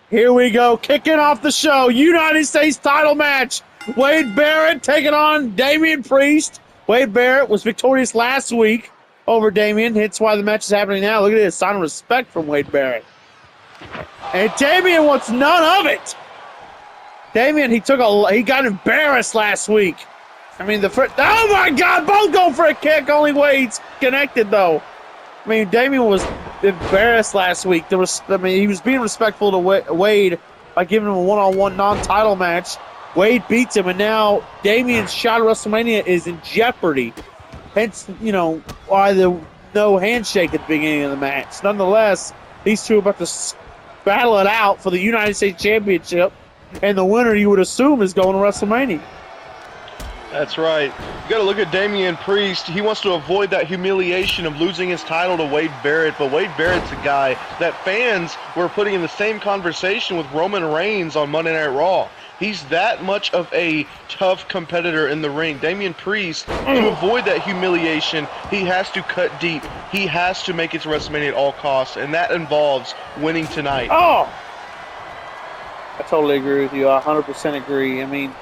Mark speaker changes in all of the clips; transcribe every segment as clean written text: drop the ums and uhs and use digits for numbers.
Speaker 1: Here we go, kicking off the show. United States title match. Wade Barrett taking on Damian Priest. Wade Barrett was victorious last week over Damian. That's why the match is happening now. Look at this, sign of respect from Wade Barrett. And Damian wants none of it. Damian, he got embarrassed last week. I mean, oh my God, both going for a kick. Only Wade's connected though. I mean, Damian was embarrassed last week. He was being respectful to Wade by giving him a one-on-one non-title match. Wade beats him, and now Damian's shot at WrestleMania is in jeopardy. Hence, why the no handshake at the beginning of the match. Nonetheless, these two are about to battle it out for the United States Championship, and the winner, you would assume, is going to WrestleMania.
Speaker 2: That's right. You got to look at Damian Priest. He wants to avoid that humiliation of losing his title to Wade Barrett, but Wade Barrett's a guy that fans were putting in the same conversation with Roman Reigns on Monday Night Raw. He's that much of a tough competitor in the ring. Damian Priest, to avoid that humiliation, he has to cut deep. He has to make it to WrestleMania at all costs, and that involves winning tonight.
Speaker 1: Oh! I totally agree with you. I 100% agree. I mean,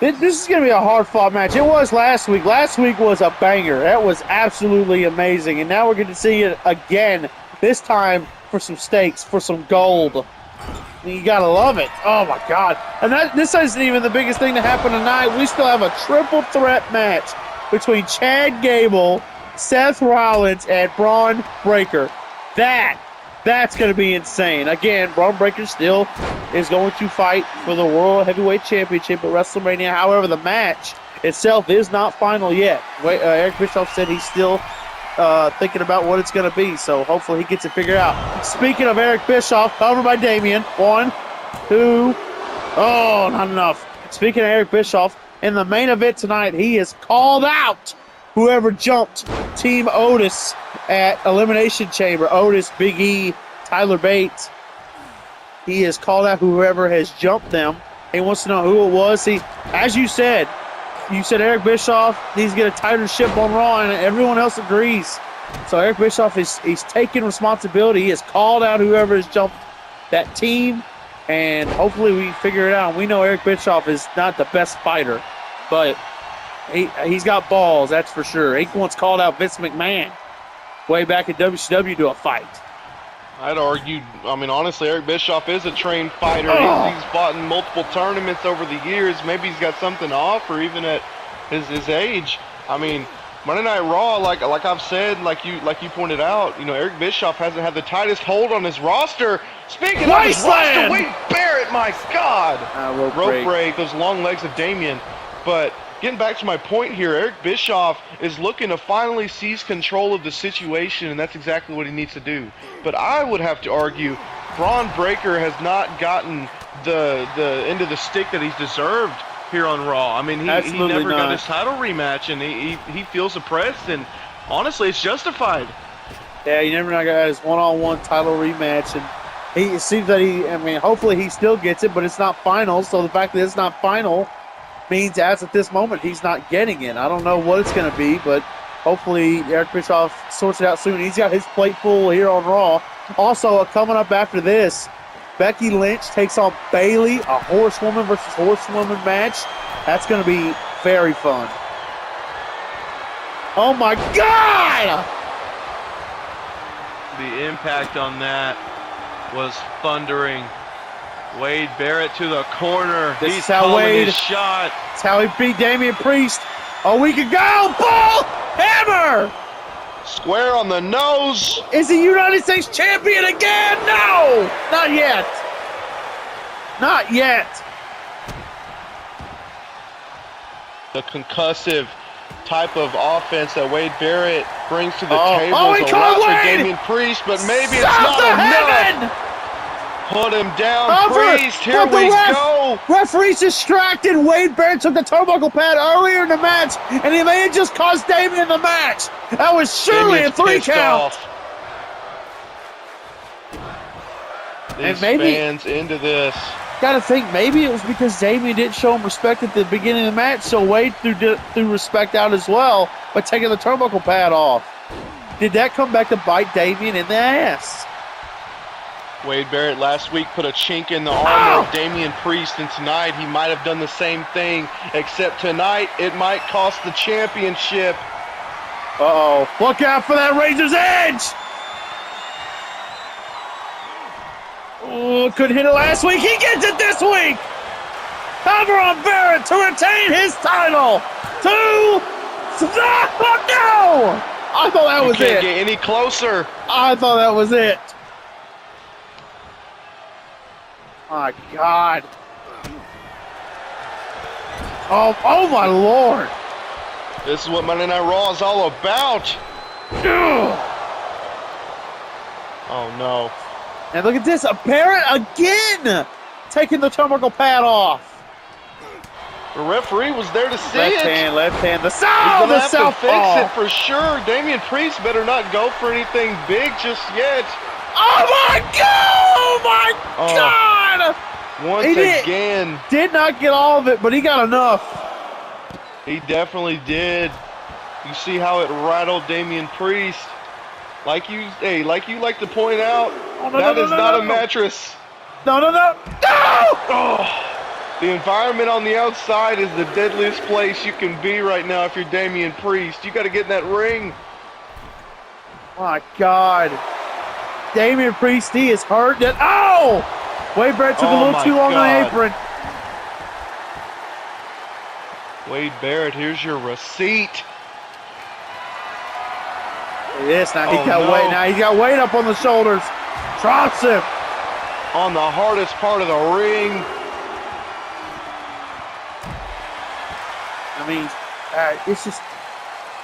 Speaker 1: this is going to be a hard-fought match. It was last week. Last week was a banger. That was absolutely amazing. And now we're going to see it again, this time for some stakes, for some gold. You got to love it. Oh, my God. And this isn't even the biggest thing to happen tonight. We still have a triple threat match between Chad Gable, Seth Rollins, and Braun Breaker. That's going to be insane. Again, Braun Breaker still is going to fight for the World Heavyweight Championship at WrestleMania. However, the match itself is not final yet. Eric Bischoff said he's still thinking about what it's going to be, so hopefully he gets it figured out. Speaking of Eric Bischoff, covered by Damian. 1, 2. Oh, not enough. Speaking of Eric Bischoff, in the main event tonight, he has called out whoever jumped Team Otis at Elimination Chamber. Otis, Big E, Tyler Bates. He has called out whoever has jumped them. He wants to know who it was. As you said Eric Bischoff needs to get a tighter ship on Raw, and everyone else agrees. So Eric Bischoff he's taking responsibility. He has called out whoever has jumped that team, and hopefully we figure it out. We know Eric Bischoff is not the best fighter, but he's got balls, that's for sure. He once called out Vince McMahon way back in WCW to a fight.
Speaker 2: I'd argue, honestly, Eric Bischoff is a trained fighter.
Speaker 1: Oh.
Speaker 2: He's fought in multiple tournaments over the years. Maybe he's got something to offer even at his age. Monday Night Raw, like I've said, like you pointed out, Eric Bischoff hasn't had the tightest hold on his roster. Speaking of his roster, Wade Barrett, my God. Rope break, those long legs of Damian. But getting back to my point here, Eric Bischoff is looking to finally seize control of the situation, and that's exactly what he needs to do. But I would have to argue Braun Breaker has not gotten the end of the stick that he's deserved here on Raw. He never got his title rematch, and he feels oppressed, and honestly, it's justified.
Speaker 1: Yeah, he never got his one-on-one title rematch, and it seems that hopefully he still gets it, but it's not final, so the fact that it's not final means as at this moment he's not getting it. I don't know what it's going to be, but hopefully Eric Bischoff sorts it out soon. He's got his plate full here on Raw. Also, coming up after this, Becky Lynch takes on Bayley, a horsewoman versus horsewoman match. That's going to be very fun. Oh my God!
Speaker 2: The impact on that was thundering. Wade Barrett to the corner. He's calling his shot.
Speaker 1: That's how he beat Damian Priest a week ago. Bull hammer!
Speaker 2: Square on the nose.
Speaker 1: Is he United States champion again? No! Not yet. Not yet.
Speaker 2: The concussive type of offense that Wade Barrett brings to the table is a lot for Damian Priest, but maybe it's not enough. Put him down, Priest. Here we go.
Speaker 1: Referee's distracted. Wade Barrett took the turnbuckle pad earlier in the match, and he may have just cost Damian the match. That was surely a 3 count.
Speaker 2: These fans into this.
Speaker 1: Got to think maybe it was because Damian didn't show him respect at the beginning of the match, so Wade threw respect out as well by taking the turnbuckle pad off. Did that come back to bite Damian in the ass?
Speaker 2: Wade Barrett last week put a chink in the armor of Damian Priest, and tonight he might have done the same thing, except tonight it might cost the championship.
Speaker 1: Uh-oh. Look out for that Razor's Edge! Oh, couldn't hit it last week. He gets it this week! Cover on Barrett to retain his title! No! I thought that was it.
Speaker 2: Can't get any closer.
Speaker 1: I thought that was it. My God. Oh my Lord.
Speaker 2: This is what Monday Night Raw is all about.
Speaker 1: Ugh.
Speaker 2: Oh, no.
Speaker 1: And look at this. Barrett again taking the turnbuckle pad off.
Speaker 2: The referee was there to see
Speaker 1: Left
Speaker 2: it.
Speaker 1: hand. The
Speaker 2: He's gonna have to
Speaker 1: southpaw.
Speaker 2: fix it for sure. Damian Priest better not go for anything big just yet.
Speaker 1: Oh my God! Oh my God!
Speaker 2: Once again.
Speaker 1: Did not get all of it, but he got enough.
Speaker 2: He definitely did. You see how it rattled Damian Priest. Like you like to point out, that is not a mattress.
Speaker 1: No!
Speaker 2: Oh. The environment on the outside is the deadliest place you can be right now if you're Damian Priest. You got to get in that ring.
Speaker 1: My God. Damian Priest, he is hurt. Oh! Wade Barrett took a little too long on the apron.
Speaker 2: Wade Barrett, here's your receipt.
Speaker 1: Look at this. Now he's got weight. Now he's got weight up on the shoulders. Drops him.
Speaker 2: On the hardest part of the ring.
Speaker 1: I mean, it's just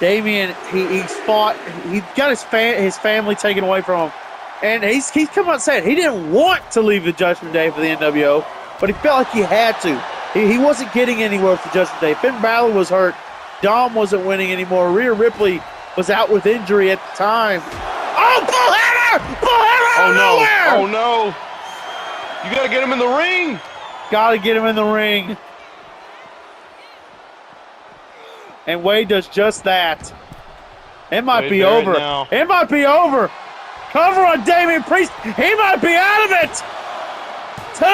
Speaker 1: Damian. He's fought. He got his family taken away from him, and he's come out and said he didn't want to leave the Judgment Day for the NWO, but he felt like he had to. He wasn't getting anywhere with the Judgment Day. Finn Balor was hurt. Dom wasn't winning anymore. Rhea Ripley was out with injury at the time. Oh, Bull Hammer! Bull Hammer out of nowhere!
Speaker 2: Oh no! You gotta get him in the ring.
Speaker 1: Gotta get him in the ring. And Wade does just that. It might be over.
Speaker 2: Now.
Speaker 1: It might be over. Cover on Damian Priest. He might be out of it. 2.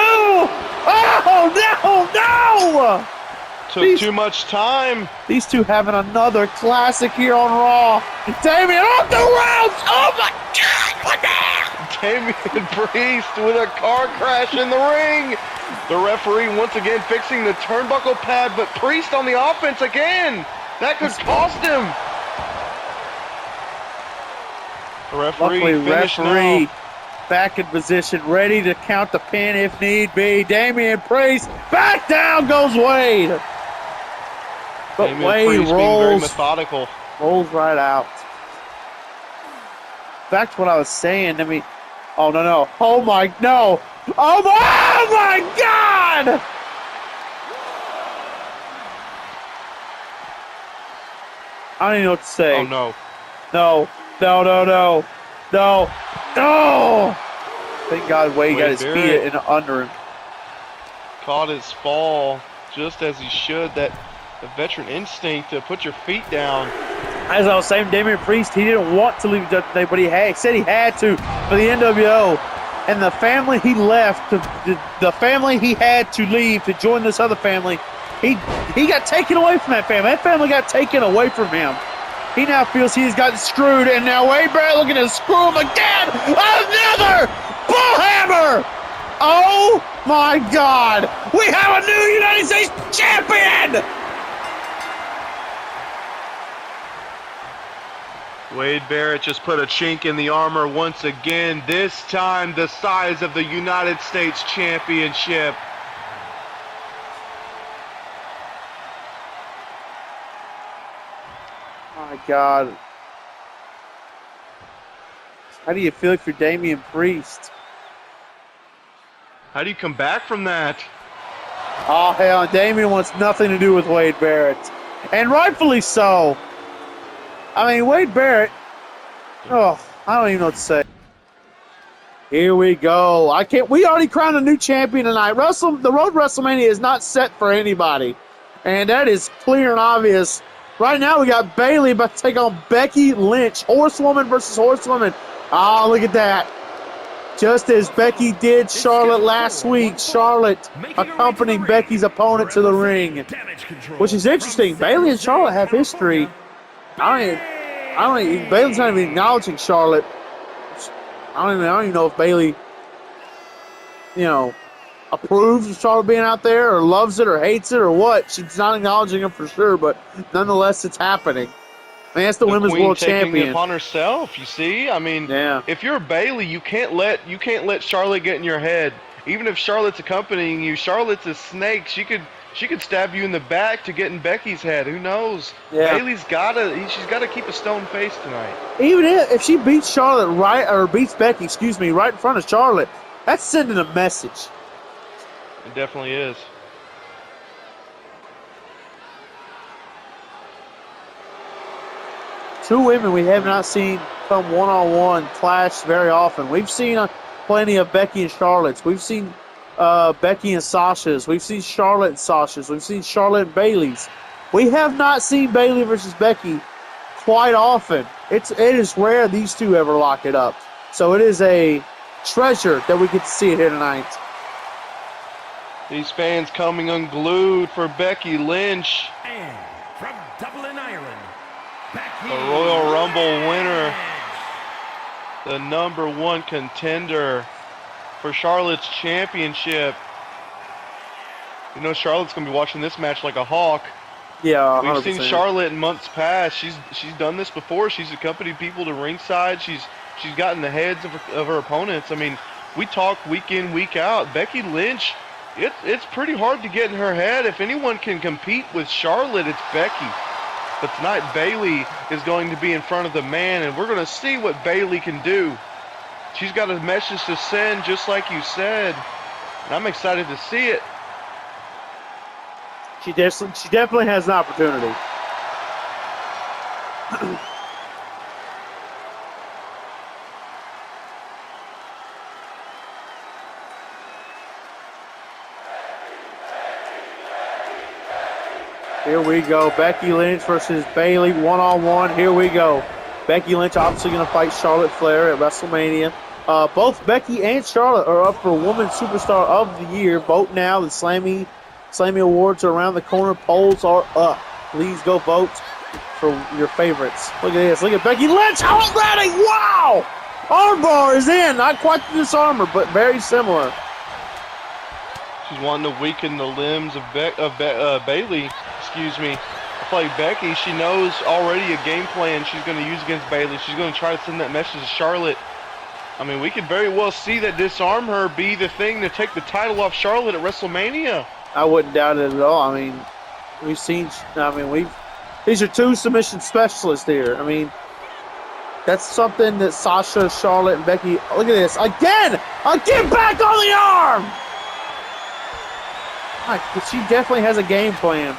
Speaker 1: Oh, no.
Speaker 2: Took too much time.
Speaker 1: These two having another classic here on Raw. Damian off the ropes. Oh, my God. What the hell?
Speaker 2: Damian Priest with a car crash in the ring. The referee once again fixing the turnbuckle pad, but Priest on the offense again. That could cost him. The referee finished now.
Speaker 1: Back in position, ready to count the pin if need be. Damian Priest, back down goes Wade. But
Speaker 2: Damian
Speaker 1: Wade
Speaker 2: Priest being very methodical.
Speaker 1: rolls right out. Back to what I was saying. I mean, oh no! Oh my no! Oh my God! I don't even know what to say.
Speaker 2: Oh no!
Speaker 1: No! Thank God Wade got his feet in under him.
Speaker 2: Caught his fall just as he should. That the veteran instinct to put your feet down.
Speaker 1: As I was saying, Damian Priest, he didn't want to leave Judgment Day, but he said he had to for the NWO. And the family he left, the family he had to leave to join this other family, he got taken away from that family. That family got taken away from him. He now feels he's gotten screwed, and now Wade Barrett looking to screw him again. Another bull hammer! Oh my God! We have a new United States champion!
Speaker 2: Wade Barrett just put a chink in the armor once again, this time the size of the United States Championship.
Speaker 1: My God. How do you feel if you're Damian Priest?
Speaker 2: How do you come back from that?
Speaker 1: Oh, hell, Damian wants nothing to do with Wade Barrett. And rightfully so. I mean, Wade Barrett, I don't even know what to say. Here we go. We already crowned a new champion tonight. The road to WrestleMania is not set for anybody. And that is clear and obvious. Right now, we got Bayley about to take on Becky Lynch. Horsewoman versus horsewoman. Oh, look at that. Just as Becky did Charlotte last week, Charlotte accompanied Becky's opponent to the ring, which is interesting. Bayley and Charlotte have history. Bayley's not even acknowledging Charlotte. I don't even know if Bayley, approves of Charlotte being out there or loves it or hates it or what. She's not acknowledging him for sure, but nonetheless, it's happening. I mean, that's the women's world champion.
Speaker 2: Taking it upon herself, you see? I mean,
Speaker 1: yeah.
Speaker 2: If you're Bayley, you can't let Charlotte get in your head. Even if Charlotte's accompanying you, Charlotte's a snake. She could stab you in the back to get in Becky's head. Who knows?
Speaker 1: Yeah.
Speaker 2: She's gotta keep a stone face tonight.
Speaker 1: Even if she beats Charlotte beats Becky, right in front of Charlotte, that's sending a message.
Speaker 2: It definitely is.
Speaker 1: Two women we have not seen come one-on-one clash very often. We've seen plenty of Becky and Charlotte's. We've seen Becky and Sasha's. We've seen Charlotte and Sasha's. We've seen Charlotte and Bayley's. We have not seen Bayley versus Becky quite often. It is rare these two ever lock it up. So it is a treasure that we get to see it here tonight.
Speaker 2: These fans coming unglued for Becky Lynch.
Speaker 3: And from Dublin, Ireland, Becky
Speaker 2: the Royal Rumble winner. The #1 contender for Charlotte's championship. You know Charlotte's going to be watching this match like a hawk.
Speaker 1: Yeah, 100%.
Speaker 2: We've seen Charlotte in months past. She's done this before. She's accompanied people to ringside. She's gotten the heads of her opponents. I mean, we talk week in, week out. Becky Lynch, it's pretty hard to get in her head. If anyone can compete with Charlotte, it's Becky. But tonight, Bayley is going to be in front of the man, and we're going to see what Bayley can do. She's got a message to send, just like you said, and I'm excited to see it.
Speaker 1: She definitely has an opportunity. Here we go. Becky Lynch versus Bayley one-on-one. Here we go. Becky Lynch obviously going to fight Charlotte Flair at WrestleMania. Both Becky and Charlotte are up for Women's Superstar of the Year. Vote now. The Slammy Awards are around the corner. Polls are up. Please go vote for your favorites. Look at this. Look at Becky Lynch already. Wow! Armbar is in. Not quite the disarmer, but very similar.
Speaker 2: She's wanting to weaken the limbs of Bayley. Play Becky. She knows already a game plan she's going to use against Bayley. She's going to try to send that message to Charlotte. I mean, we could very well see that disarm her be the thing to take the title off Charlotte at WrestleMania.
Speaker 1: I wouldn't doubt it at all. I mean, these are two submission specialists here. I mean, that's something that Sasha, Charlotte, and Becky. Look at this again back on the arm. She definitely has a game plan.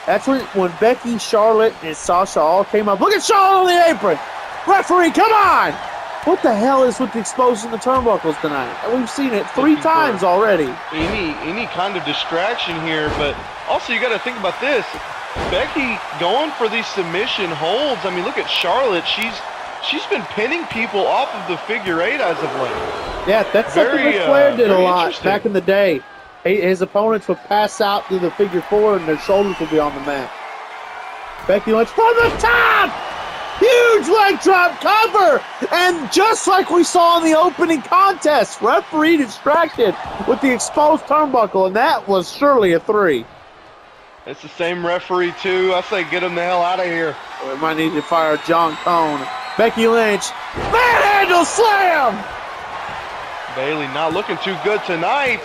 Speaker 1: That's when Becky, Charlotte, and Sasha all came up. Look at Charlotte on the apron. Referee, come on. What the hell is with the exposing the turnbuckles tonight? We've seen it three times already.
Speaker 2: Any kind of distraction here, but also you got to think about this. Becky going for these submission holds. I mean, look at Charlotte. She's been pinning people off of the figure 8 as of late.
Speaker 1: Yeah, that's something Ric Flair did a lot back in the day. His opponents would pass out through the figure 4 and their shoulders would be on the mat. Becky Lynch from the top! Huge leg drop cover! And just like we saw in the opening contest, referee distracted with the exposed turnbuckle, and that was surely a 3.
Speaker 2: It's the same referee, too. I say get him the hell out of here.
Speaker 1: We might need to fire John Cone. Becky Lynch, manhandle slam!
Speaker 2: Bayley not looking too good tonight.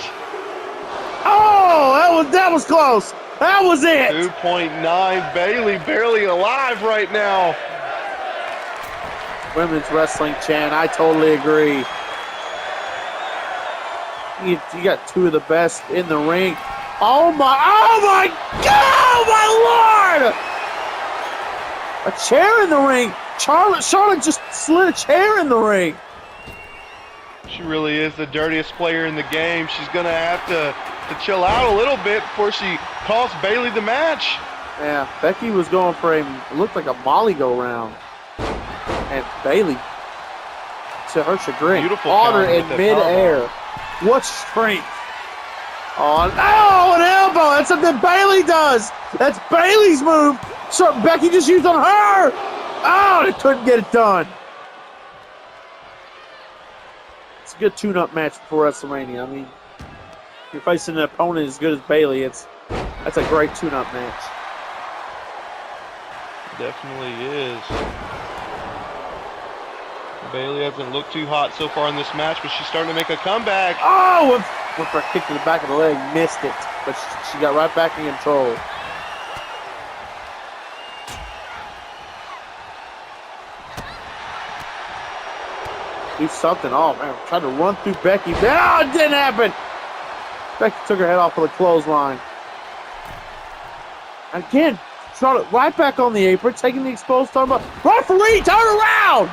Speaker 1: Oh, that was close. That was it.
Speaker 2: 2.9. Bayley barely alive right now.
Speaker 1: Women's wrestling chant. I totally agree. You got two of the best in the ring. Oh my God, oh my Lord! A chair in the ring. Charlotte just slid a chair in the ring.
Speaker 2: She really is the dirtiest player in the game. She's going to have to chill out a little bit before she costs Bayley the match.
Speaker 1: Yeah, Becky was going for it looked like a Molly go round. And Bayley, to her chagrin.
Speaker 2: Beautiful
Speaker 1: On her
Speaker 2: counter
Speaker 1: in
Speaker 2: with that
Speaker 1: midair. What strength. On. Oh, an elbow. That's something Bailey does. That's Bailey's move. So Becky just used on her. Oh, they couldn't get it done. It's a good tune-up match for WrestleMania. I mean, if you're facing an opponent as good as Bailey, that's a great tune-up match.
Speaker 2: Definitely is. Bailey hasn't looked too hot so far in this match, but she's starting to make a comeback.
Speaker 1: Oh, with her kick to the back of the leg, missed it, but she got right back in control. Do something. Oh, man, tried to run through Becky. No, it didn't happen. Becky took her head off with a clothesline. Again, Charlotte right back on the apron, taking the exposed turnbuckle. Referee, turn around!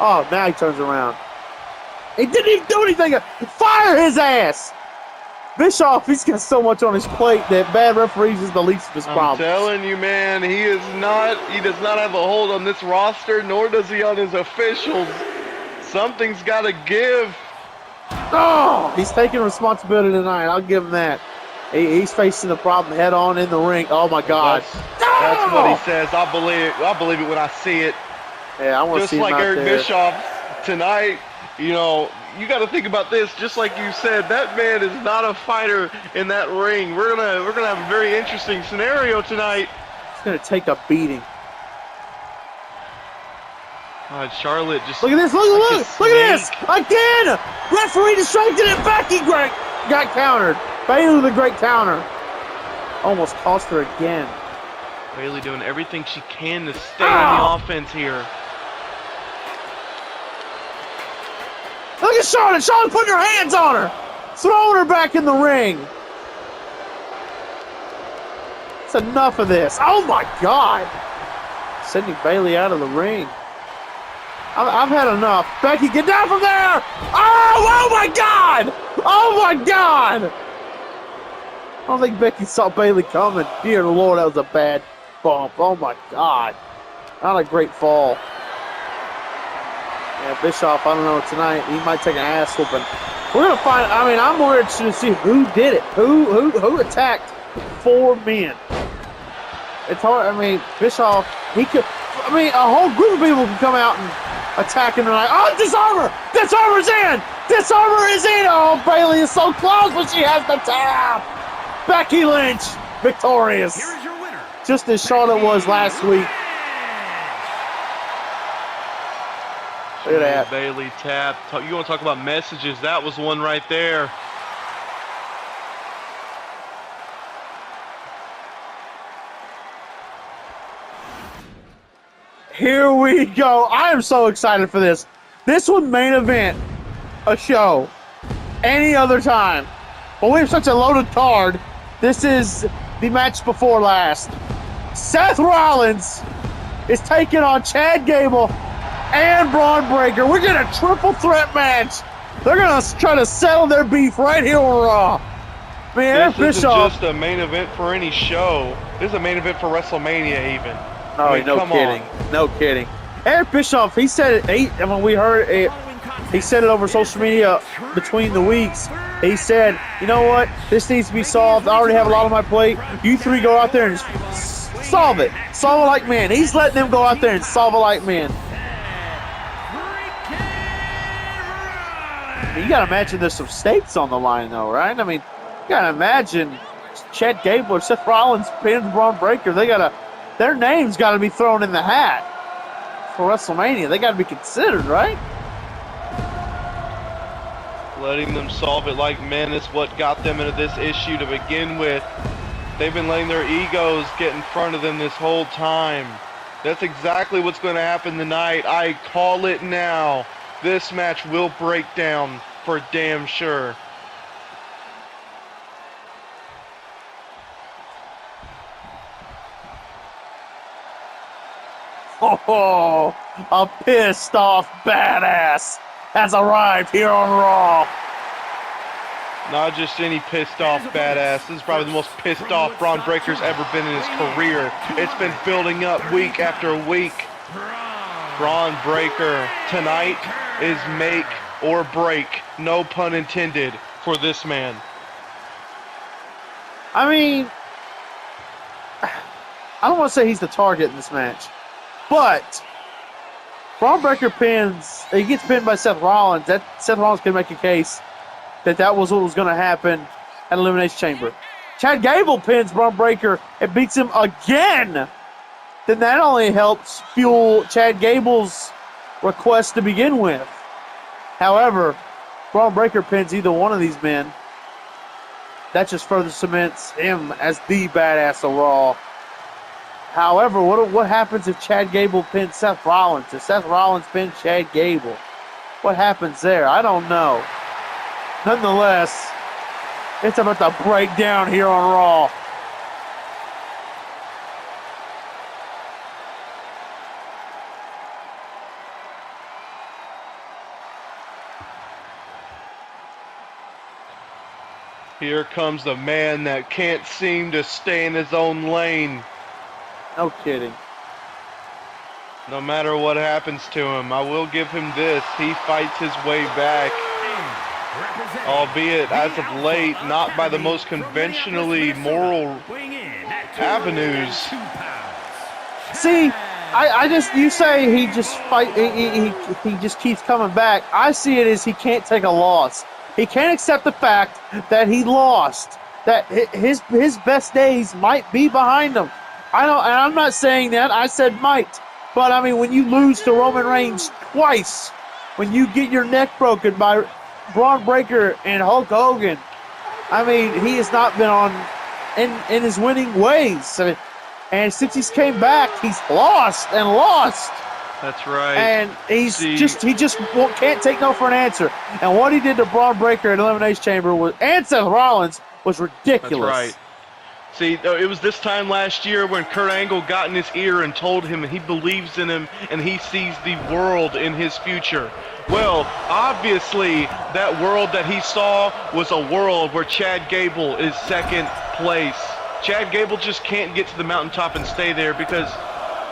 Speaker 1: Oh, now he turns around. He didn't even do anything. Fire his ass! Bischoff, he's got so much on his plate that bad referees is the least of his problems.
Speaker 2: I'm telling you, man, he does not have a hold on this roster, nor does he on his officials. Something's got to give.
Speaker 1: Oh, he's taking responsibility tonight. I'll give him that. He's facing the problem head on in the ring. Oh my God!
Speaker 2: That's what he says. I believe it when I see it.
Speaker 1: Yeah, I want to see him
Speaker 2: Just like
Speaker 1: out
Speaker 2: Eric
Speaker 1: there.
Speaker 2: Bischoff tonight. You know, you got to think about this. Just like you said, that man is not a fighter in that ring. We're gonna have a very interesting scenario tonight.
Speaker 1: He's gonna take a beating.
Speaker 2: Charlotte just
Speaker 1: Look at this! Look at this! Again! Referee distracted it. Becky got countered. Bailey with a great counter. Almost cost her again.
Speaker 2: Bailey doing everything she can to stay on the offense here.
Speaker 1: Look at Charlotte! Charlotte putting her hands on her! Throwing her back in the ring. It's enough of this. Oh my God! Sending Bailey out of the ring. I've had enough. Becky, get down from there! Oh my God! Oh my God! I don't think Becky saw Bailey coming. Dear Lord, that was a bad bump. Oh my God. Not a great fall. Yeah, Bischoff, I don't know, tonight he might take an ass whooping. We're gonna find. I mean, I'm more interested to see who did it. Who attacked 4 men. It's hard. I mean, Bischoff, he could. I mean, a whole group of people can come out and attack him tonight. Oh, disarmer! Disarmer's in! Disarmer is in! Oh, Bailey is so close, but she has the tap. Becky Lynch victorious.
Speaker 3: Here is your winner.
Speaker 1: Just as Charlotte was last week. Look at that.
Speaker 2: Bailey tap. You want to talk about messages? That was one right there.
Speaker 1: Here we go. I am so excited for this. This would main event a show any other time. But we have such a loaded card. This is the match before last. Seth Rollins is taking on Chad Gable and Braun Breaker. We're getting a triple threat match. They're going to try to settle their beef right here on Raw. Man,
Speaker 2: This isn't
Speaker 1: Bischoff.
Speaker 2: just a main event for any show. This is a main event for WrestleMania even.
Speaker 1: No,
Speaker 2: I mean,
Speaker 1: no
Speaker 2: come
Speaker 1: kidding.
Speaker 2: on.
Speaker 1: No kidding. Eric Bischoff, he said it. When we heard it, he said it over social media between the weeks. He said, you know what? This needs to be solved. I already have a lot on my plate. You three go out there and solve it. Solve it like men. He's letting them go out there and solve it like men. You got to imagine there's some stakes on the line, though, right? I mean, you got to imagine Chad Gable or Seth Rollins pins Braun Breaker. Their names got to be thrown in the hat for WrestleMania. They got to be considered, right?
Speaker 2: Letting them solve it like men is what got them into this issue to begin with. They've been letting their egos get in front of them this whole time. That's exactly what's going to happen tonight. I call it now. This match will break down for damn sure.
Speaker 1: Oh, a pissed off badass has arrived here on Raw.
Speaker 2: Not just any pissed off badass. This is probably the most pissed off Braun Breaker's ever been in his career. It's been building up week after week. Braun Breaker tonight is make or break, no pun intended, for this man.
Speaker 1: I mean, I don't want to say he's the target in this match, but Braun Breaker he gets pinned by Seth Rollins. Seth Rollins can make a case that was what was going to happen at Elimination Chamber. Chad Gable pins Braun Breaker and beats him again. Then that only helps fuel Chad Gable's request to begin with. However, Braun Breaker pins either one of these men. That just further cements him as the badass of Raw. However, what happens if Chad Gable pins Seth Rollins? If Seth Rollins pins Chad Gable? What happens there? I don't know. Nonetheless, it's about to break down here on Raw.
Speaker 2: Here comes the man that can't seem to stay in his own lane.
Speaker 1: No kidding.
Speaker 2: No matter what happens to him, I will give him this. He fights his way back. Albeit, as of late, not by the most conventionally moral avenues.
Speaker 1: See, you say he just he just keeps coming back. I see it as he can't take a loss. He can't accept the fact that he lost. That his best days might be behind him. And I'm not saying that. I said might. But I mean, when you lose to Roman Reigns twice, when you get your neck broken by Braun Breaker and Hulk Hogan, I mean, he has not been in his winning ways. I mean, and since he's came back, he's lost and lost.
Speaker 2: That's right.
Speaker 1: And he just can't take no for an answer. And what he did to Braun Breaker in Elimination Chamber and Seth Rollins was ridiculous.
Speaker 2: That's right. See, it was this time last year when Kurt Angle got in his ear and told him he believes in him and he sees the world in his future. Well, obviously, that world that he saw was a world where Chad Gable is second place. Chad Gable just can't get to the mountaintop and stay there because,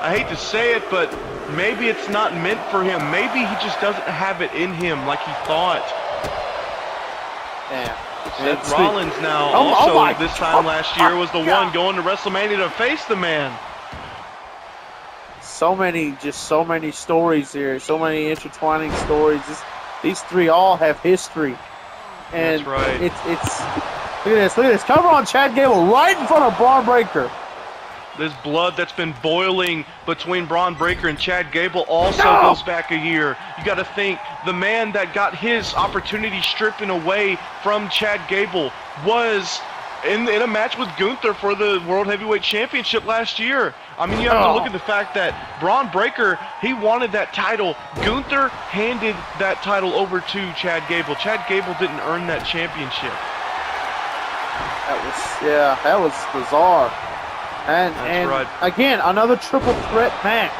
Speaker 2: I hate to say it, but maybe it's not meant for him. Maybe he just doesn't have it in him like he thought.
Speaker 1: Yeah.
Speaker 2: Seth Rollins now also this time last year was the one going to WrestleMania to face the man.
Speaker 1: So many stories here. So many intertwining stories. These three all have history. And
Speaker 2: that's right.
Speaker 1: It's look at this. Cover on Chad Gable right in front of Braun Breaker.
Speaker 2: This blood that's been boiling between Braun Breaker and Chad Gable also goes back a year. You got to think, the man that got his opportunity stripping away from Chad Gable was in a match with Gunther for the World Heavyweight Championship last year. I mean, you have to look at the fact that Braun Breaker, he wanted that title. Gunther handed that title over to Chad Gable. Chad Gable didn't earn that championship.
Speaker 1: That was bizarre. And
Speaker 2: right.
Speaker 1: Again, another triple threat match.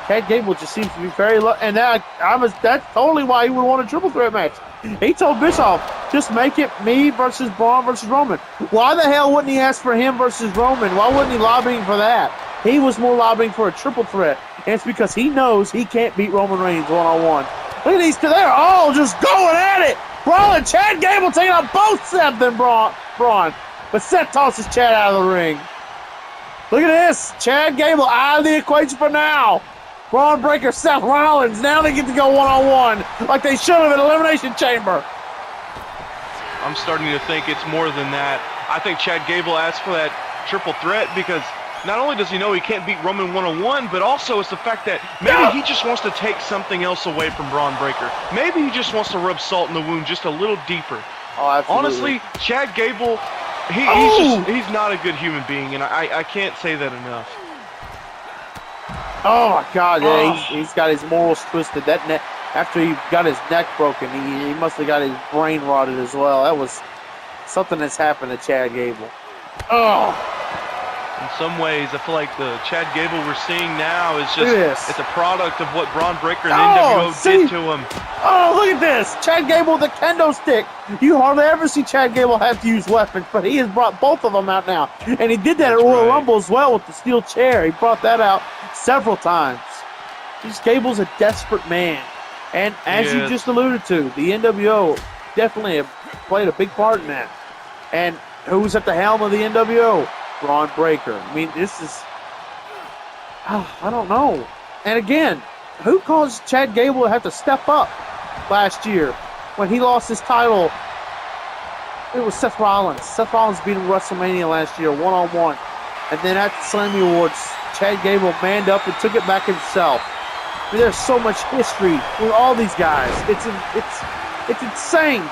Speaker 1: Chad Gable just seems to be very low. And that's totally why he would want a triple threat match. He told Bischoff, just make it me versus Braun versus Roman. Why the hell wouldn't he ask for him versus Roman? Why wasn't he lobbying for that? He was more lobbying for a triple threat. And it's because he knows he can't beat Roman Reigns one-on-one. Look at these two. They're all just going at it. Braun and Chad Gable taking out both Seth and Braun. But Seth tosses Chad out of the ring. Look at this. Chad Gable out of the equation for now. Braun Breaker, Seth Rollins. Now they get to go one-on-one like they should have at Elimination Chamber.
Speaker 2: I'm starting to think it's more than that. I think Chad Gable asked for that triple threat because not only does he know he can't beat Roman one-on-one, but also it's the fact that maybe he just wants to take something else away from Braun Breaker. Maybe he just wants to rub salt in the wound just a little deeper.
Speaker 1: Oh, absolutely.
Speaker 2: Honestly, Chad Gable, he's not a good human being, and I can't say that enough.
Speaker 1: Oh my God! Yeah, he's got his morals twisted. That neck, after he got his neck broken, he must have got his brain rotted as well. That was something that's happened to Chad Gable. Oh.
Speaker 2: In some ways, I feel like the Chad Gable we're seeing now is just it's a product of what Braun Breaker and NWO did to him.
Speaker 1: Oh, look at this. Chad Gable with the kendo stick. You hardly ever see Chad Gable have to use weapons, but he has brought both of them out now. And he did that at Royal Rumble as well with the steel chair. He brought that out several times. Gable's a desperate man. And as you just alluded to, the NWO definitely have played a big part in that. And who's at the helm of the NWO? Braun Breaker. I mean, this is, I don't know. And again, who caused Chad Gable to have to step up last year when he lost his title? It was Seth Rollins. Seth Rollins beat him at WrestleMania last year, one-on-one. And then at the Slammy Awards, Chad Gable manned up and took it back himself. I mean, there's so much history with all these guys. It's insane.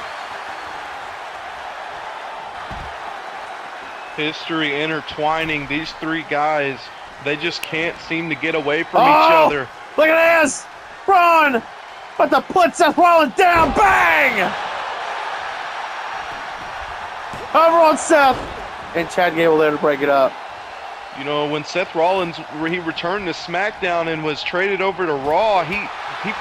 Speaker 2: History intertwining. These three guys, they just can't seem to get away from each other.
Speaker 1: Look at this! Braun! About to put Seth Rollins down! Bang! Over on Seth. And Chad Gable there to break it up.
Speaker 2: You know, when Seth Rollins, he returned to SmackDown and was traded over to Raw, he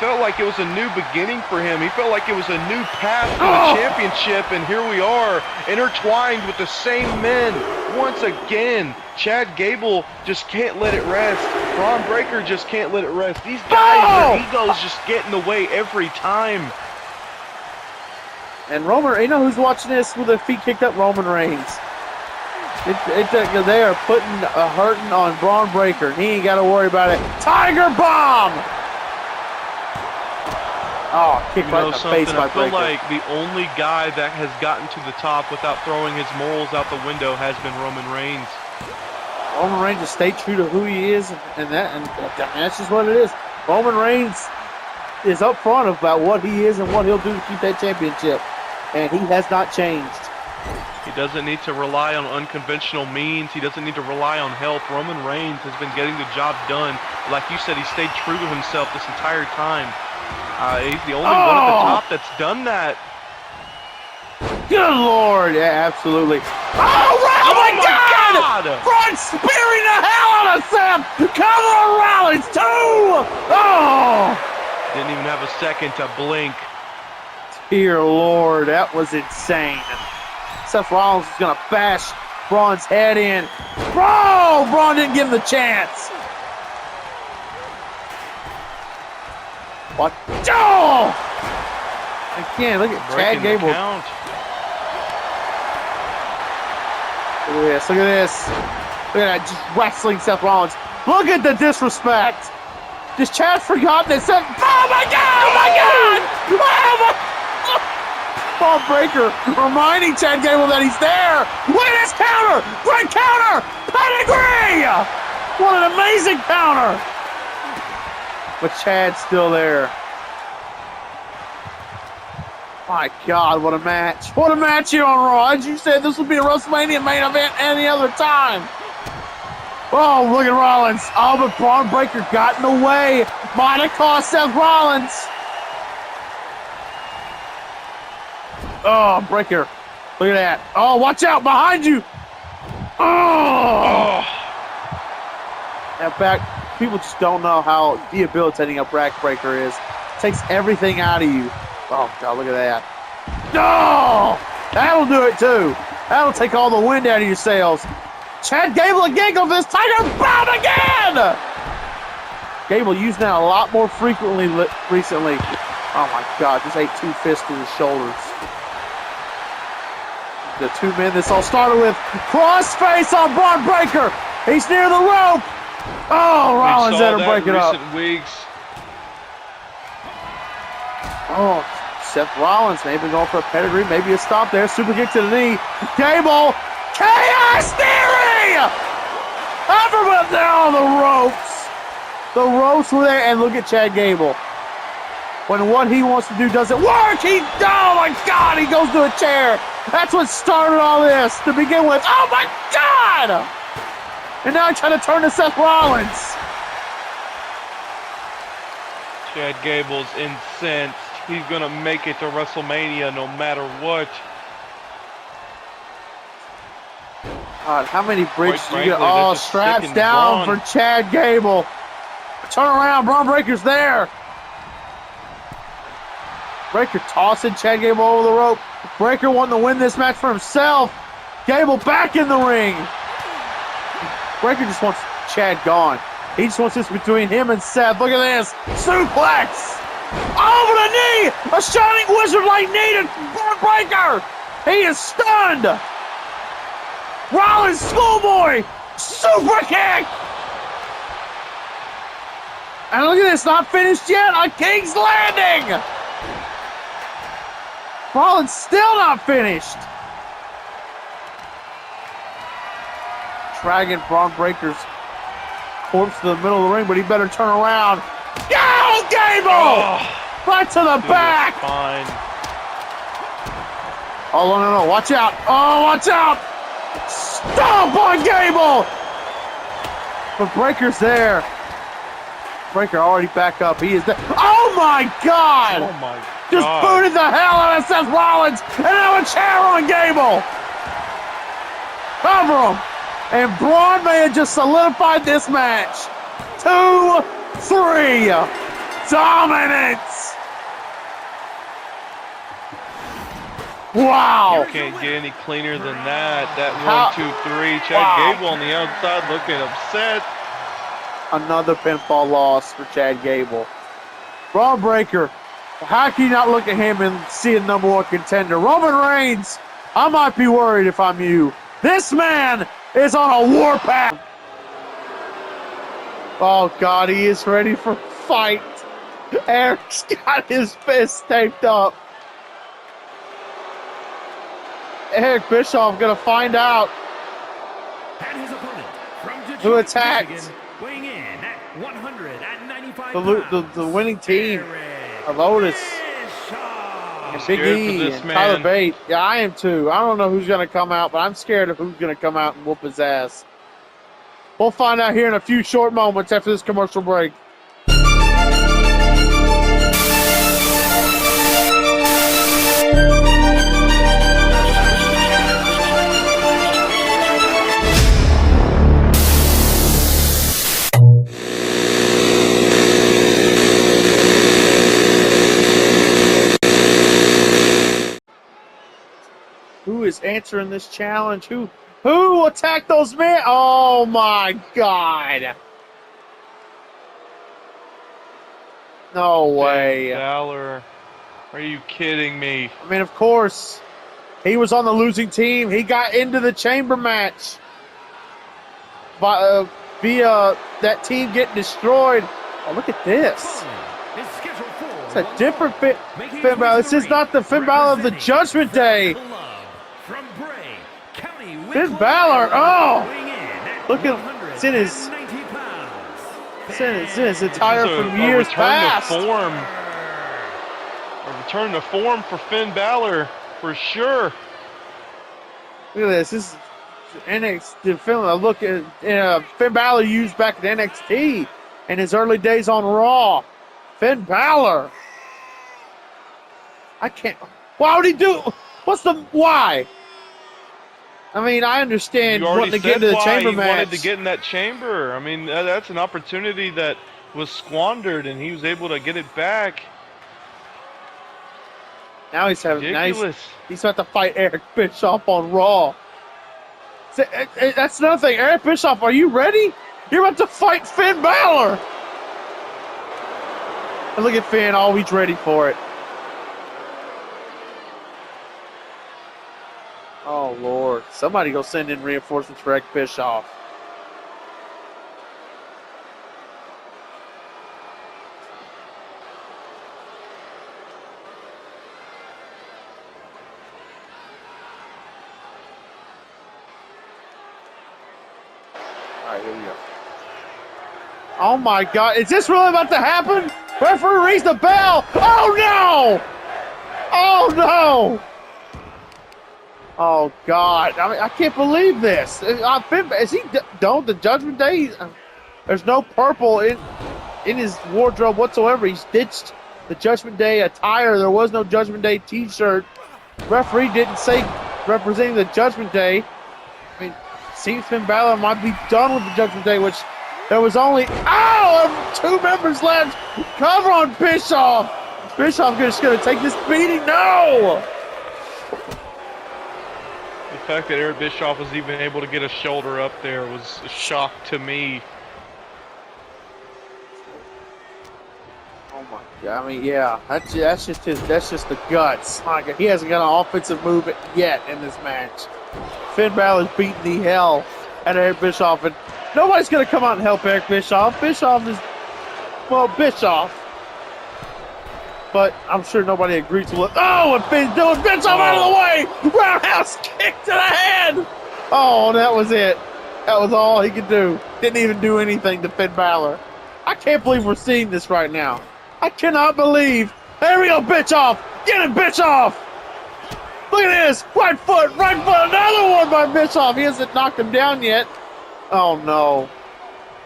Speaker 2: felt like it was a new beginning for him. He felt like it was a new path to the championship, and here we are, intertwined with the same men once again. Chad Gable just can't let it rest. Braun Breaker just can't let it rest. These guys, their egos just get in the way every time.
Speaker 1: And Roman, you know who's watching this with their feet kicked up? Roman Reigns. They are putting a hurting on Braun Breaker. He ain't got to worry about it. Tiger Bomb! Oh, kick right in the face by Breaker.
Speaker 2: I feel like the only guy that has gotten to the top without throwing his morals out the window has been Roman Reigns.
Speaker 1: Roman Reigns just stayed true to who he is, and that's just what it is. Roman Reigns is up front about what he is and what he'll do to keep that championship, and he has not changed.
Speaker 2: He doesn't need to rely on unconventional means. He doesn't need to rely on help. Roman Reigns has been getting the job done. Like you said, he stayed true to himself this entire time. He's the only one at the top that's done that.
Speaker 1: Good Lord. Yeah, absolutely. Oh my God! Front spearing the hell out of Seth! Cover on Rollins, too! Oh!
Speaker 2: Didn't even have a second to blink.
Speaker 1: Dear Lord, that was insane. Seth Rollins is going to bash Braun's head in. Braun didn't give him the chance. What? Oh! Again, look at Chad Gable. Look at this. Look at this. Look at that, just wrestling Seth Rollins. Look at the disrespect. Does Chad forgot that Seth? Oh my God! Oh my God! Oh my! Braun Breaker reminding Chad Gable that he's there. Look at this counter! Great counter! Pedigree! What an amazing counter! But Chad's still there. My God, what a match. What a match here on Raw. As you said, this would be a WrestleMania main event any other time. Oh, look at Rollins. Oh, but Braun Breaker got in the way. Might have cost Seth Rollins. Oh, Breaker. Look at that. Oh, watch out behind you. Oh. In fact, people just don't know how debilitating a backbreaker is. It takes everything out of you. Oh, God, look at that. No! That'll do it, too. That'll take all the wind out of your sails. Chad Gable again goes for this Tiger Bomb again! Gable using that a lot more frequently recently. Oh, my God, just ate two fists to his shoulders. The two men this all started with. Crossface on Braun Breaker. He's near the rope. Oh, Rollins had to break it up.
Speaker 2: Weeks.
Speaker 1: Oh, Seth Rollins maybe going for a pedigree, maybe a stop there. Super kick to the knee. Gable. Chaos Theory! Everyone down the ropes. The ropes were there, and look at Chad Gable. When what he wants to do doesn't work, oh my God, he goes to a chair. That's what started all this to begin with. Oh my God! And now he's trying to turn to Seth Rollins.
Speaker 2: Chad Gable's incensed. He's going to make it to WrestleMania no matter what.
Speaker 1: God, how many bridges do you get? Oh, straps down for Chad Gable. Turn around, Braun Breaker's there. Breaker tossing Chad Gable over the rope. Breaker wanting to win this match for himself. Gable back in the ring. Breaker just wants Chad gone. He just wants this between him and Seth. Look at this. Suplex. Over the knee! A shining wizard like needed! Braun Breaker! He is stunned! Rollins schoolboy! Super kick! And look at this, not finished yet on King's Landing! Rollins still not finished! Dragging Braun Breaker's corpse to the middle of the ring, but he better turn around. Go, Gable!
Speaker 2: Oh,
Speaker 1: right to the back!
Speaker 2: fine.
Speaker 1: Oh, no. Watch out. Oh, watch out. Stomp on Gable. But Breaker's there. Breaker already back up. He is there. Oh, my God.
Speaker 2: Oh, my God.
Speaker 1: Just booted the hell out of Seth Rollins. And now a chair on Gable. Cover him. And Braun may have just solidified this match. 2-3. Dominance. Wow.
Speaker 2: You can't get any cleaner than that. That
Speaker 1: How-
Speaker 2: 1, 2, 3. Chad
Speaker 1: Wow.
Speaker 2: Gable on the outside looking upset.
Speaker 1: Another pinfall loss for Chad Gable. Braun Breaker. How can you not look at him and see a number one contender? Roman Reigns. I might be worried if I'm you. This man is on a warpath. Oh, God, he is ready for fight. Eric's got his fist taped up. Eric Bischoff gonna find out
Speaker 3: And his opponent from Detroit,
Speaker 1: who attacked
Speaker 3: Michigan, weighing in at 195 pounds,
Speaker 1: the winning team.
Speaker 3: Eric
Speaker 1: Lotus
Speaker 3: Bischoff.
Speaker 1: and Big
Speaker 2: scared for
Speaker 1: E
Speaker 2: this
Speaker 1: and
Speaker 2: man.
Speaker 1: Tyler Bate. Yeah, I am too. I don't know who's gonna come out, but I'm scared of who's gonna come out and whoop his ass. We'll find out here in a few short moments after this commercial break. Who is answering this challenge? Who attacked those men? Oh my God! No way!
Speaker 2: Balor. Are you kidding me?
Speaker 1: I mean, of course, he was on the losing team. He got into the chamber match via that team getting destroyed. Oh, look at this!
Speaker 3: Is scheduled for
Speaker 1: It's a different Finn
Speaker 3: making
Speaker 1: Balor.
Speaker 3: his
Speaker 1: This is
Speaker 3: way
Speaker 1: not the Finn Balor of the
Speaker 3: representing
Speaker 1: Judgment
Speaker 3: the
Speaker 1: Day.
Speaker 3: club from Bray County,
Speaker 1: Finn
Speaker 3: Wicklow,
Speaker 1: Balor. Oh,
Speaker 3: weighing in at
Speaker 1: look at it's in his
Speaker 3: 190 pounds.
Speaker 1: it's in his attire
Speaker 2: This is
Speaker 1: from years
Speaker 2: return
Speaker 1: past.
Speaker 2: to form. A return to form for Finn Balor, for sure.
Speaker 1: Look at this. This is NXT film. I look at Finn Balor used back at NXT in his early days on Raw. Finn Balor. I can't. Why would he do? Why? I mean, I understand
Speaker 2: You
Speaker 1: wanting
Speaker 2: already
Speaker 1: to get
Speaker 2: said
Speaker 1: into the
Speaker 2: why
Speaker 1: chamber
Speaker 2: he
Speaker 1: match.
Speaker 2: wanted to get in that chamber. I mean, that's an opportunity that was squandered, and he was able to get it back.
Speaker 1: Now he's having.
Speaker 2: Ridiculous.
Speaker 1: He's about to fight Eric Bischoff on Raw. That's another thing. Eric Bischoff, are you ready? You're about to fight Finn Balor. And look at Finn, always ready for it. Oh, Lord. Somebody go send in reinforcements for Eric Bischoff. All right, here we go. Oh, my God. Is this really about to happen? Referee rings the bell. Oh, no. Oh, no. Oh, God. I mean, I can't believe this. Is he done the Judgment Day? There's no purple in his wardrobe whatsoever. He's ditched the Judgment Day attire. There was no Judgment Day t-shirt. Referee didn't say representing the Judgment Day. I mean, seems Finn Balor might be done with the Judgment Day, which there was only 2 members left. Cover on Bischoff. Bischoff just going to take this beating. No.
Speaker 2: The fact that Eric Bischoff was even able to get a shoulder up there was a shock to me.
Speaker 1: Oh my I mean, yeah, that's just the guts. Like, he hasn't got an offensive move yet in this match. Finn Balor's beating the hell out of Eric Bischoff, and nobody's gonna come out and help Eric Bischoff. Bischoff is, well, Bischoff. But I'm sure nobody agrees with it. Oh, and Finn's doing Bischoff out of the way! Roundhouse kick to the head! Oh, that was it. That was all he could do. Didn't even do anything to Finn Balor. I can't believe we're seeing this right now. I cannot believe. There we go, Bischoff! Get him, Bischoff! Look at this! Right foot! Another one by Bischoff! He hasn't knocked him down yet. Oh, no.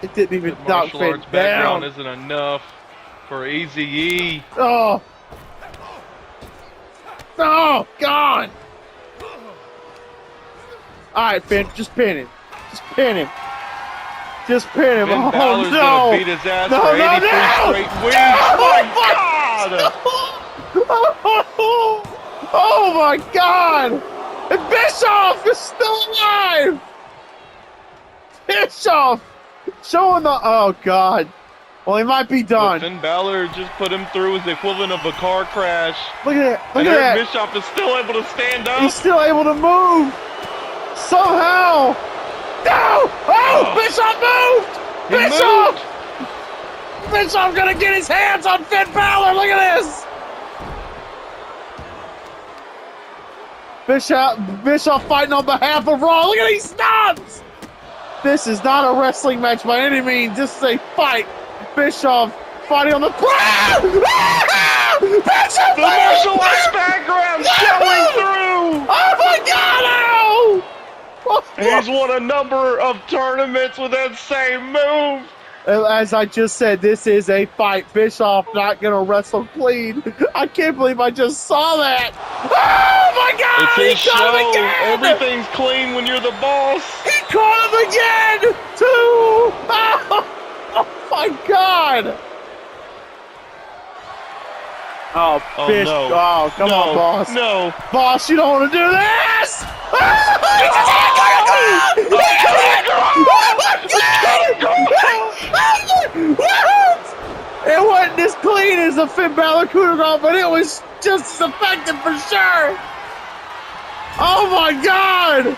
Speaker 1: It didn't even knock
Speaker 2: Martial
Speaker 1: Finn
Speaker 2: arts background
Speaker 1: down.
Speaker 2: isn't enough for Eazy-E.
Speaker 1: Oh! Oh, God! Alright, Finn, just pin him. Just pin him. Just pin him.
Speaker 2: Finn
Speaker 1: Oh,
Speaker 2: Balor's
Speaker 1: no!
Speaker 2: gonna beat his ass for 83 straight weeks.
Speaker 1: Oh my God! And Bischoff is still alive! Bischoff showing the, oh God. Well, he might be done.
Speaker 2: But Finn Balor just put him through as the equivalent of a car crash.
Speaker 1: Look at that. Look
Speaker 2: and
Speaker 1: at
Speaker 2: Eric
Speaker 1: that.
Speaker 2: Bischoff is still able to stand up.
Speaker 1: He's still able to move. Somehow. No! Oh! Bischoff moved!
Speaker 2: He
Speaker 1: Bischoff!
Speaker 2: moved.
Speaker 1: Bischoff gonna get his hands on Finn Balor. Look at this. Bischoff fighting on behalf of Raw. Look at these stomps. This is not a wrestling match by any means. This is a fight. Bischoff fighting on the ground. Bischoff!
Speaker 2: The martial arts background showing through.
Speaker 1: Oh my God! Ow!
Speaker 2: He's won a number of tournaments with that same move.
Speaker 1: As I just said, this is a fight. Bischoff not gonna wrestle clean. I can't believe I just saw that. Oh my God!
Speaker 2: It's his
Speaker 1: He caught him
Speaker 2: show.
Speaker 1: again!
Speaker 2: Everything's clean when you're the boss.
Speaker 1: He caught him again! Two! Oh my God! Oh, Bish.
Speaker 2: no.
Speaker 1: Oh, come on, boss.
Speaker 2: No.
Speaker 1: Boss, you don't want to do this! It wasn't as clean as the Finn Balor coup de grace, but it was just as effective for sure. Oh my God!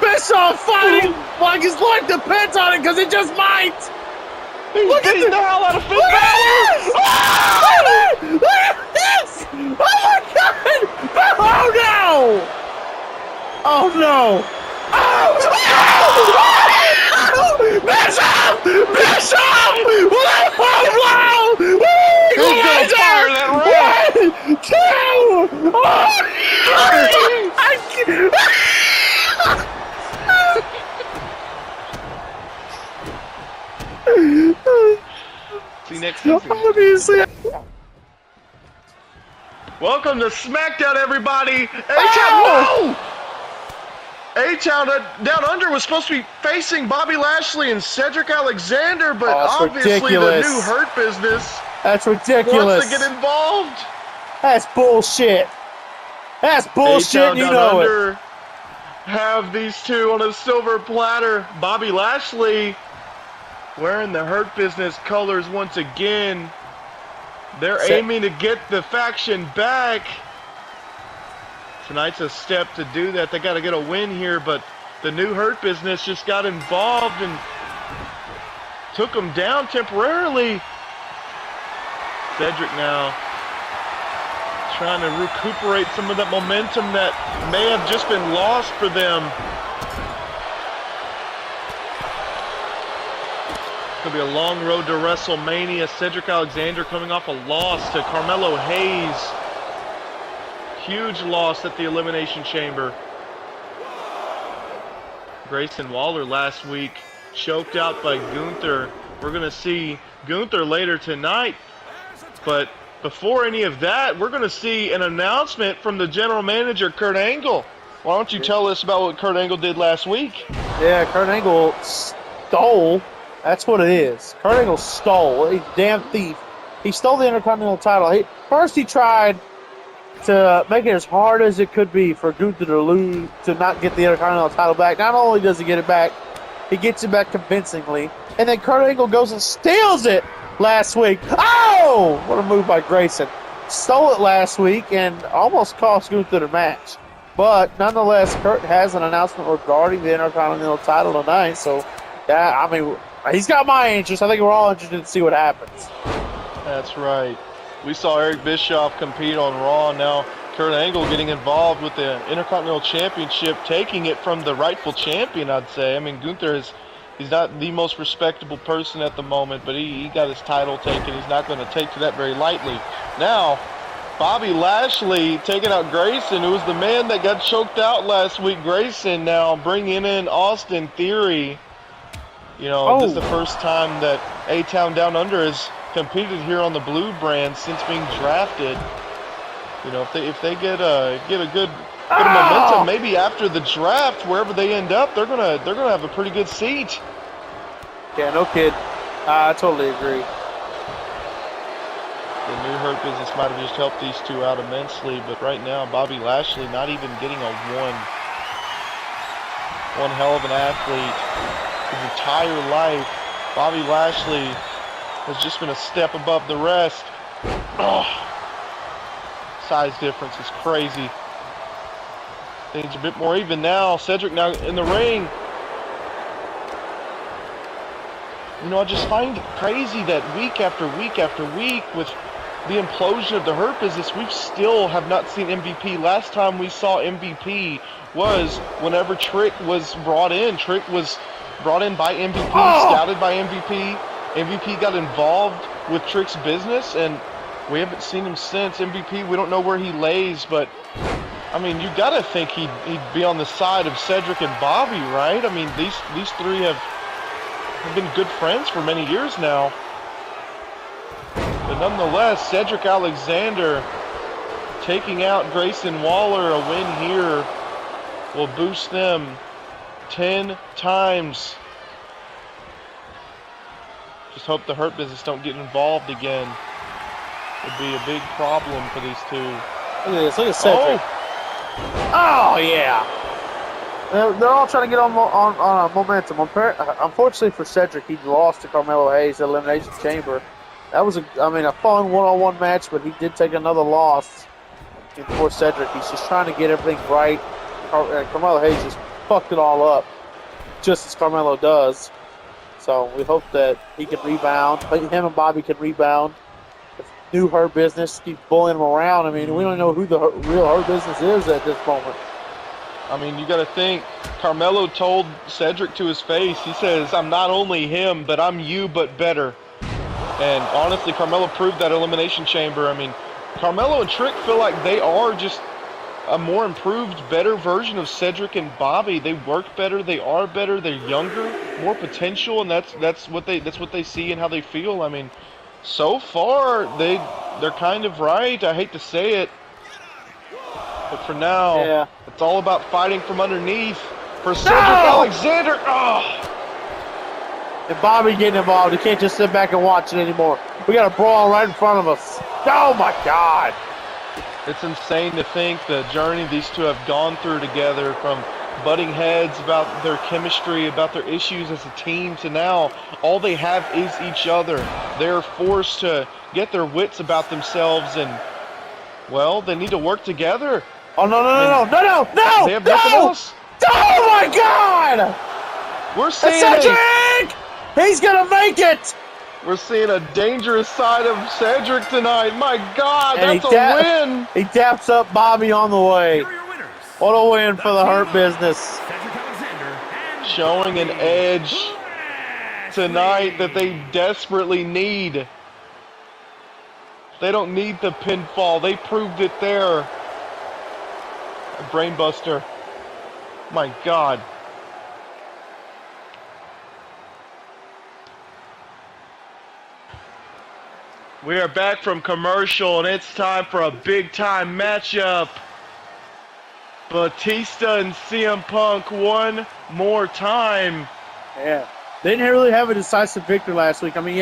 Speaker 1: Bischoff fighting like his life depends on it because it just might.
Speaker 2: He's beating the hell out of Finn Balor.
Speaker 1: Look at this! Oh my God! Oh no! Oh no! Oh! Bischoff! Bischoff! Whoa!
Speaker 2: Who's gonna fire that red?
Speaker 1: 1, 2! Oh! I can't.
Speaker 2: See you next season.
Speaker 1: Obviously.
Speaker 2: Welcome to SmackDown, everybody.
Speaker 1: Oh!
Speaker 2: Whoa! A-Town Down Under was supposed to be facing Bobby Lashley and Cedric Alexander, but
Speaker 1: Oh, that's
Speaker 2: obviously
Speaker 1: ridiculous.
Speaker 2: the new Hurt Business
Speaker 1: That's ridiculous.
Speaker 2: wants to get involved.
Speaker 1: That's bullshit. That's bullshit.
Speaker 2: A-Town
Speaker 1: You
Speaker 2: Down
Speaker 1: know it.
Speaker 2: Under have these two on a silver platter. Bobby Lashley wearing the Hurt Business colors once again. They're aiming to get the faction back. Tonight's a step to do that. They got to get a win here, but the new Hurt Business just got involved and took them down temporarily. Cedric now trying to recuperate some of that momentum that may have just been lost for them. It's going to be a long road to WrestleMania. Cedric Alexander coming off a loss to Carmelo Hayes. Huge loss at the Elimination Chamber. Grayson Waller last week choked out by Gunther. We're going to see Gunther later tonight. But before any of that, we're going to see an announcement from the general manager, Kurt Angle. Why don't you tell us about what Kurt Angle did last week?
Speaker 1: Yeah, Kurt Angle stole. That's what it is. Kurt Angle stole. He's a damn thief. He stole the Intercontinental title. First he tried to make it as hard as it could be for Gunther to lose, to not get the Intercontinental title back. Not only does he get it back, he gets it back convincingly. And then Kurt Angle goes and steals it last week. Oh! What a move by Grayson. Stole it last week and almost cost Gunther the match. But nonetheless, Kurt has an announcement regarding the Intercontinental title tonight. So, yeah, I mean, he's got my interest. I think we're all interested to see what happens.
Speaker 2: That's right. We saw Eric Bischoff compete on Raw. Now Kurt Angle getting involved with the Intercontinental Championship, taking it from the rightful champion, I'd say. I mean, Gunther he's not the most respectable person at the moment, but he got his title taken. He's not going to take to that very lightly. Now, Bobby Lashley taking out Grayson, who was the man that got choked out last week. Grayson now bringing in Austin Theory. You know, this is the first time that A-Town Down Under has competed here on the Blue brand since being drafted. You know, if they get a good momentum, maybe after the draft, wherever they end up, they're gonna have a pretty good seat.
Speaker 1: Yeah, no kid. I totally agree.
Speaker 2: The new Hurt Business might have just helped these two out immensely, but right now, Bobby Lashley not even getting a one hell of an athlete. His entire life, Bobby Lashley has just been a step above the rest. Oh, size difference is crazy. Things a bit more even now. Cedric now in the ring. You know, I just find it crazy that week after week after week with the implosion of the Hurt Business, we still have not seen MVP. Last time we saw MVP was whenever Trick was brought in. Trick was brought in by MVP, scouted by MVP. MVP got involved with Trick's business, and we haven't seen him since. MVP, we don't know where he lays, but I mean, you gotta think he'd be on the side of Cedric and Bobby, right? I mean, these three have been good friends for many years now. But nonetheless, Cedric Alexander taking out Grayson Waller, a win here will boost them 10 times. Just hope the Hurt Business don't get involved again. Would be a big problem for these two.
Speaker 1: Look at this. Look at Cedric. Oh yeah. They're all trying to get on momentum. Unfortunately for Cedric, he lost to Carmelo Hayes at Elimination Chamber. That was a fun one-on-one match, but he did take another loss. And for Cedric, he's just trying to get everything right. Carmelo Hayes just fucked it all up, just as Carmelo does. So we hope that he can rebound. Him and Bobby can rebound. If new Hurt Business keep bullying him around. I mean, we don't know who the real Hurt Business is at this moment.
Speaker 2: I mean, you got to think, Carmelo told Cedric to his face, he says, "I'm not only him, but I'm you, but better." And honestly, Carmelo proved that Elimination Chamber. I mean, Carmelo and Trick feel like they are just a more improved, better version of Cedric and Bobby. They work better, they are better, they're younger, more potential, and that's what they see and how they feel. I mean, so far they're kind of right. I hate to say it, but for now, it's all about fighting from underneath for Cedric Alexander. Oh.
Speaker 1: And Bobby getting involved. He can't just sit back and watch it anymore. We got a brawl right in front of us. Oh my God.
Speaker 2: It's insane to think the journey these two have gone through together, from butting heads about their chemistry, about their issues as a team, to now all they have is each other. They're forced to get their wits about themselves, and, well, they need to work together.
Speaker 1: Oh, no.
Speaker 2: They have nothing else.
Speaker 1: Oh my God!
Speaker 2: We're seeing
Speaker 1: Cedric! He's gonna make it!
Speaker 2: We're seeing a dangerous side of Cedric tonight. My God, that's a win!
Speaker 1: He taps up Bobby on the way. What a win for the Hurt Business.
Speaker 2: Showing an edge tonight that they desperately need. They don't need the pinfall. They proved it there. A brainbuster. My God. We are back from commercial, and it's time for a big-time matchup. Batista and CM Punk one more time.
Speaker 1: Yeah. They didn't really have a decisive victory last week. I mean,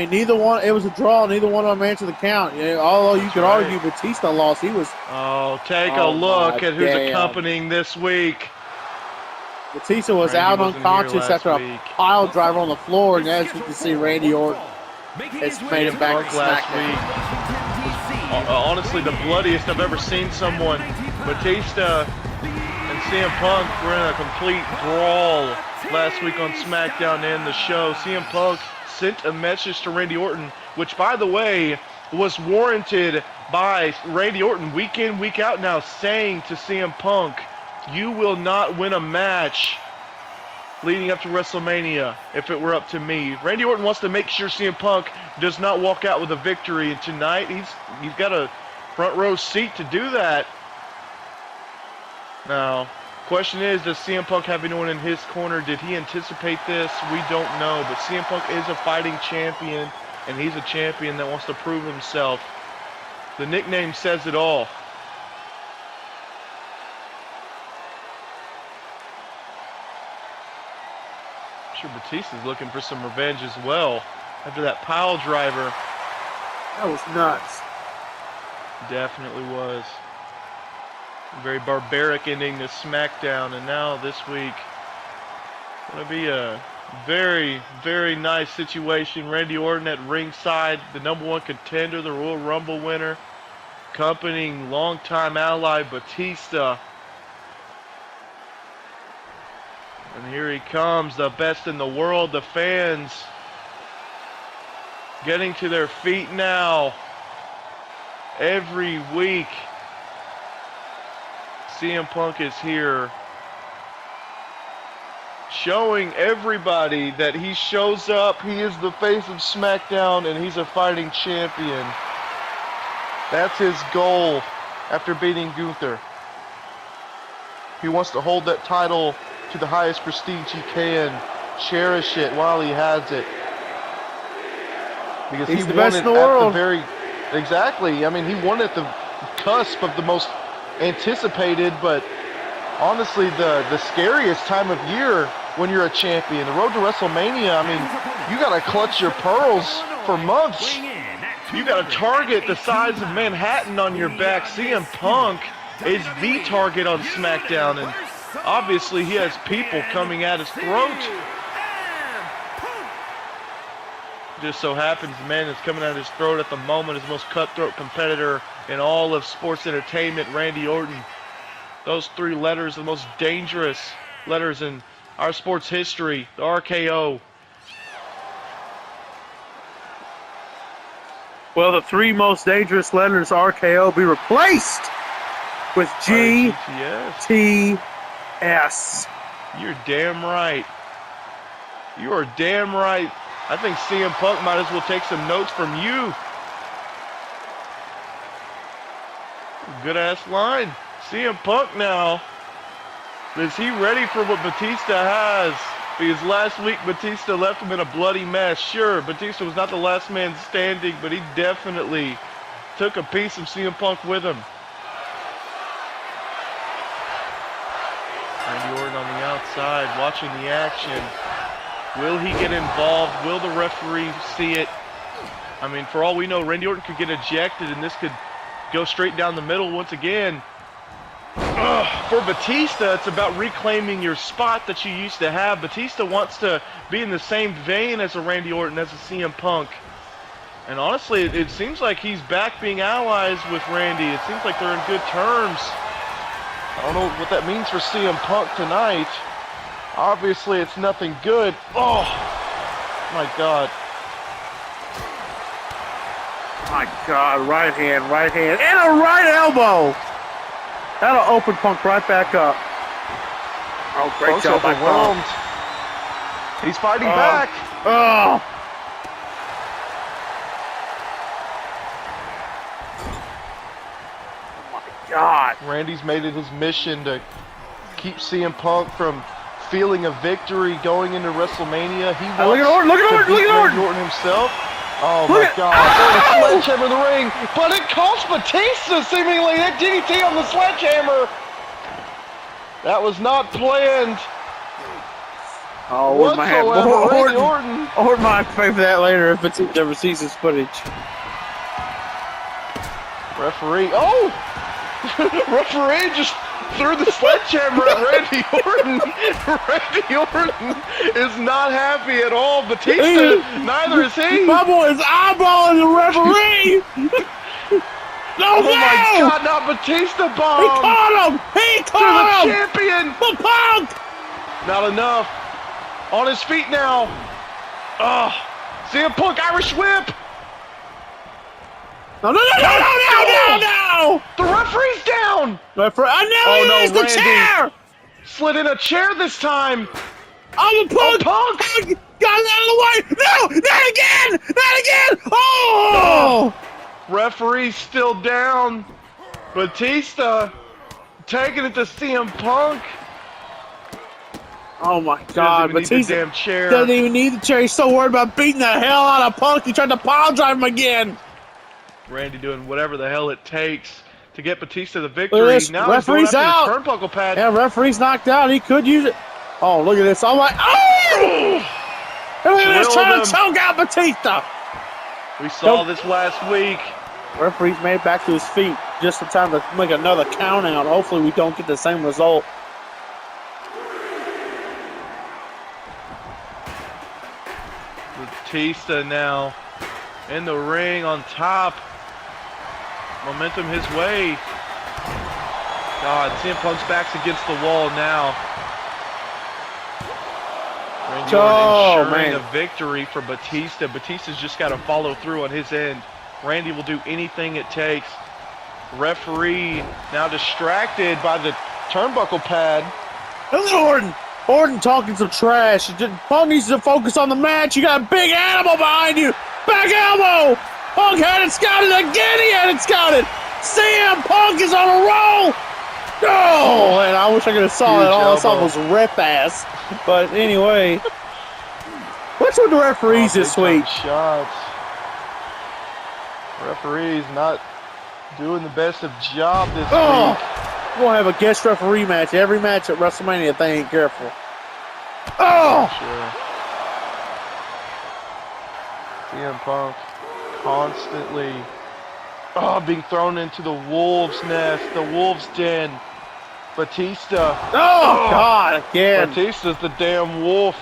Speaker 1: neither one, it was a draw. Neither one of them answered the count. You know, although you could argue Batista lost. He was.
Speaker 2: Oh, take a look at who's accompanying this week.
Speaker 1: Batista was out unconscious after a pile driver on the floor, and as you can see, Randy Orton has made him back to
Speaker 2: last
Speaker 1: SmackDown.
Speaker 2: week. Honestly, the bloodiest I've ever seen someone. Batista and CM Punk were in a complete brawl last week on SmackDown to end the show. CM Punk sent a message to Randy Orton, which, by the way, was warranted by Randy Orton week in, week out now, saying to CM Punk, you will not win a match leading up to WrestleMania if it were up to me. Randy Orton wants to make sure CM Punk does not walk out with a victory, and tonight he's got a front row seat to do that. Now, question is, does CM Punk have anyone in his corner? Did he anticipate this? We don't know, but CM Punk is a fighting champion, and he's a champion that wants to prove himself. The nickname says it all. I'm sure Batista's looking for some revenge as well after that pile driver.
Speaker 1: That was nuts.
Speaker 2: Definitely was. A very barbaric ending to SmackDown, and now this week going to be a very, very nice situation. Randy Orton at ringside, the #1 contender, the Royal Rumble winner, accompanying longtime ally Batista. And here he comes, the best in the world. The fans getting to their feet now. Every week, CM Punk is here, showing everybody that he shows up, he is the face of SmackDown, and he's a fighting champion. That's his goal after beating Gunther. He wants to hold that title to the highest prestige he can, cherish it while he has it. Because
Speaker 1: He's
Speaker 2: he
Speaker 1: the
Speaker 2: won
Speaker 1: best
Speaker 2: it
Speaker 1: in the
Speaker 2: at
Speaker 1: world.
Speaker 2: the very, exactly. I mean, he won at the cusp of the most anticipated, but honestly the scariest time of year when you're a champion. The road to WrestleMania, I mean, you got to clutch your pearls for months. You got a target the size of Manhattan on your back. CM Punk is the target on SmackDown, and obviously he has people coming at his throat. Just so happens the man that's coming at his throat at the moment is the most cutthroat competitor in all of sports entertainment, Randy Orton. Those 3 letters, the most dangerous letters in our sports history, the RKO.
Speaker 1: Well, the 3 most dangerous letters RKO be replaced with GTS.
Speaker 2: You're damn right. You are damn right. I think CM Punk might as well take some notes from you. Good ass line. CM Punk now. Is he ready for what Batista has? Because last week Batista left him in a bloody mess. Sure, Batista was not the last man standing, but he definitely took a piece of CM Punk with him. Randy Orton on the outside, watching the action. Will he get involved? Will the referee see it? I mean, for all we know, Randy Orton could get ejected, and this could go straight down the middle once again. For Batista, it's about reclaiming your spot that you used to have. Batista wants to be in the same vein as a Randy Orton, as a CM Punk. And honestly, it seems like he's back being allies with Randy. It seems like they're in good terms. I don't know what that means for CM Punk tonight. Obviously, it's nothing good. Oh, my God.
Speaker 1: My God, right hand, and a right elbow. That'll open Punk right back up. Oh, great
Speaker 2: Punk's
Speaker 1: job by
Speaker 2: overwhelmed.
Speaker 1: Punk.
Speaker 2: He's fighting back.
Speaker 1: Oh. Oh, my God.
Speaker 2: Randy's made it his mission to keep CM Punk from feeling a victory going into WrestleMania. He wants
Speaker 1: look at Orton, look at Orton,
Speaker 2: to beat
Speaker 1: look at
Speaker 2: Randy Orton himself. Oh my God! The sledgehammer in the ring, but it cost Batista seemingly that DDT on the sledgehammer. That was not planned.
Speaker 1: Oh,
Speaker 2: whatsoever. Randy Orton.
Speaker 1: Orton might pay for that later if Batista ever sees his footage.
Speaker 2: Referee. Oh! Referee just threw the sledgehammer at Randy Orton. Randy Orton is not happy at all. Batista, neither is he.
Speaker 1: My boy is eyeballing the referee. No,
Speaker 2: Oh my God! Not Batista bomb.
Speaker 1: He caught him. He caught him.
Speaker 2: The champion.
Speaker 1: The Punk.
Speaker 2: Not enough. On his feet now. Oh, CM Punk Irish whip.
Speaker 1: No.
Speaker 2: The referee's down.
Speaker 1: I know it is the chair.
Speaker 2: Slid in a chair this time.
Speaker 1: Oh, the Punk.
Speaker 2: Punk.
Speaker 1: Got it out of the way. No, not again. Not again. Oh.
Speaker 2: Referee's still down. Batista taking it to CM Punk.
Speaker 1: Oh my God! Batista
Speaker 2: damn chair.
Speaker 1: doesn't even need the chair. He's so worried about beating the hell out of Punk. He tried to pile drive him again.
Speaker 2: Randy doing whatever the hell it takes to get Batista the
Speaker 1: Look
Speaker 2: victory.
Speaker 1: at this.
Speaker 2: Now
Speaker 1: Referee's
Speaker 2: he's going
Speaker 1: out.
Speaker 2: after the turnbuckle pad.
Speaker 1: Yeah, referee's knocked out. He could use it. Oh, look at this. I'm like, oh! Look at this, trying to choke out Batista.
Speaker 2: We saw this last week.
Speaker 1: Referee's made it back to his feet just in time to make another count out. Hopefully we don't get the same result.
Speaker 2: Batista now in the ring on top. Momentum his way. God, CM Punk's back's against the wall now. Randy Orton ensuring a victory for Batista. Batista's just got to follow through on his end. Randy will do anything it takes. Referee now distracted by the turnbuckle pad.
Speaker 1: Look at Orton. Orton talking some trash. Punk needs to focus on the match. You got a big animal behind you. Back elbow. Punk had it scouted again. He had it scouted. CM Punk is on a roll. Oh, and I wish I could have saw it. All I saw was rip ass. But anyway, what's with the referees this week?
Speaker 2: Shots. Referees not doing the best of job this week.
Speaker 1: We'll have a guest referee match every match at WrestleMania if they ain't careful. Oh!
Speaker 2: Sure. CM Punk constantly being thrown into the wolves' nest, the wolves' den. Batista.
Speaker 1: Oh, God, again.
Speaker 2: Batista's the damn wolf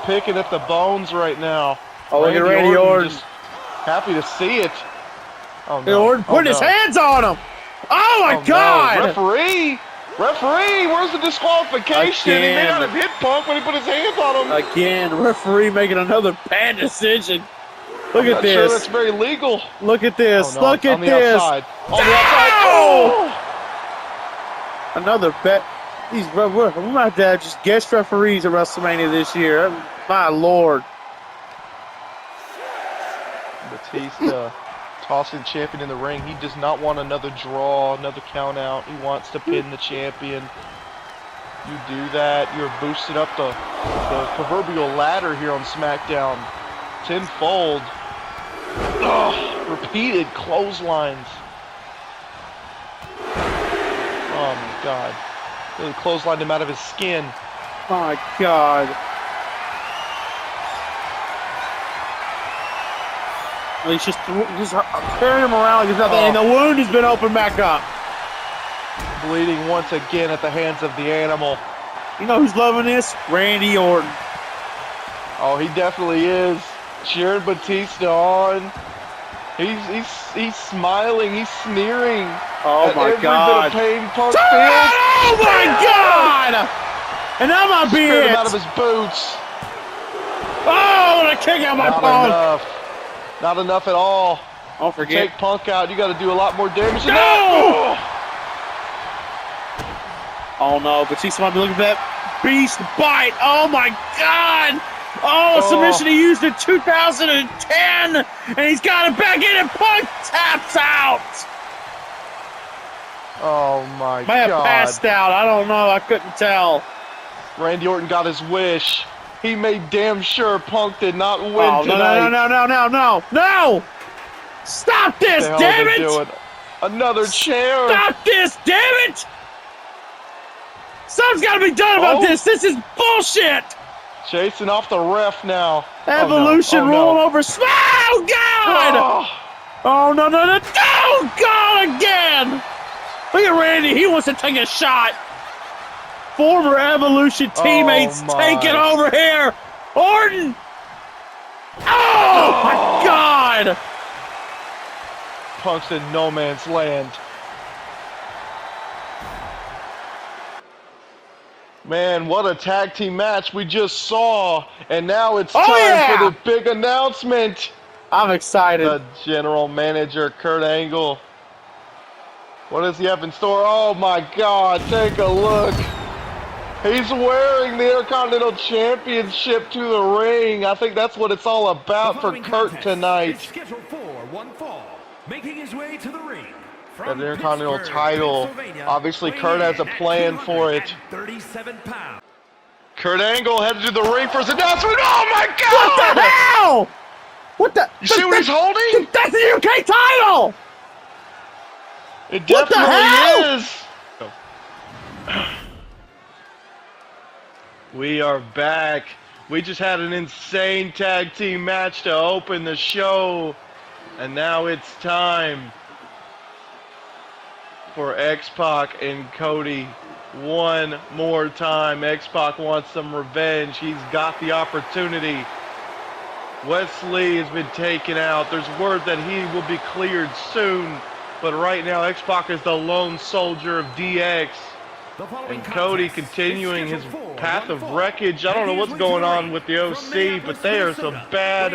Speaker 2: picking at the bones right now.
Speaker 1: Oh, look at Randy Orton.
Speaker 2: Just happy to see it. Oh,
Speaker 1: no. Orton putting his hands on him. Oh, my God.
Speaker 2: No. Referee, where's the disqualification?
Speaker 1: Again.
Speaker 2: He may not have hit Punk when he put his hands on him.
Speaker 1: Again, referee making another bad decision. Look at this.
Speaker 2: Sure that's very legal.
Speaker 1: Look at this.
Speaker 2: Oh, no.
Speaker 1: Look at
Speaker 2: on the
Speaker 1: this.
Speaker 2: Outside. On the outside. Oh!
Speaker 1: Another bet. We might have to have just guest referees at WrestleMania this year. My Lord.
Speaker 2: Batista tossing champion in the ring. He does not want another draw, another count out. He wants to pin the champion. You do that, you're boosting up the proverbial ladder here on SmackDown. Tenfold. Repeated clotheslines. Oh my God. Really clotheslined him out of his skin.
Speaker 1: My God. He's just carrying him around like there's nothing, and the wound has been opened back up.
Speaker 2: Bleeding once again at the hands of the animal.
Speaker 1: You know who's loving this? Randy Orton.
Speaker 2: Oh, he definitely is. Cheering Batista on. He's smiling. He's sneering.
Speaker 1: Oh my God!
Speaker 2: Every bit of pain Punk feels.
Speaker 1: Oh my God! And that might be it.
Speaker 2: Him out of his boots.
Speaker 1: Oh, and a kick out my
Speaker 2: Not
Speaker 1: Punk.
Speaker 2: enough. Not enough at all.
Speaker 1: Don't forget.
Speaker 2: Take Punk out. You got to do a lot more damage.
Speaker 1: No! Oh no! Batista might be looking for that beast bite. Oh my God! Oh, submission he used in 2010, and he's got it back in, and Punk taps out.
Speaker 2: Oh my God!
Speaker 1: May have passed out. I don't know. I couldn't tell.
Speaker 2: Randy Orton got his wish. He made damn sure Punk did not win
Speaker 1: tonight. No! Stop this, damn it!
Speaker 2: Doing? Another chair.
Speaker 1: Stop this, damn it! Something's got to be done about this. This is bullshit.
Speaker 2: Chasing off the ref now.
Speaker 1: Evolution rolling over. Oh, God! Oh, no. Oh, God, again! Look at Randy. He wants to take a shot. former Evolution teammates
Speaker 2: my.
Speaker 1: taking over here. Orton. Oh, my God.
Speaker 2: Punk's in no man's land. Man, what a tag team match we just saw. And now it's time for the big announcement.
Speaker 1: I'm excited.
Speaker 2: The general manager, Kurt Angle. What does he have in store? Oh my God, take a look. He's wearing the Intercontinental Championship to the ring. I think that's what it's all about for Kurt tonight.
Speaker 3: Scheduled for one fall, making his way to the ring.
Speaker 2: That Intercontinental title. Obviously, Kurt has a plan for it.
Speaker 3: 37 pounds.
Speaker 2: Kurt Angle headed to the ring for his announcement. Oh my God!
Speaker 1: What the hell? What the?
Speaker 2: You see what he's holding?
Speaker 1: That's the UK title!
Speaker 2: It
Speaker 1: What the
Speaker 2: definitely
Speaker 1: hell?
Speaker 2: is. We are back. We just had an insane tag team match to open the show. And now it's time for X-Pac and Cody. One more time. X-Pac wants some revenge. He's got the opportunity. Wesley has been taken out. There's word that he will be cleared soon. But right now, X-Pac is the lone soldier of DX. And Cody continuing his path of wreckage. I don't know what's going on with the OC, but they are some bad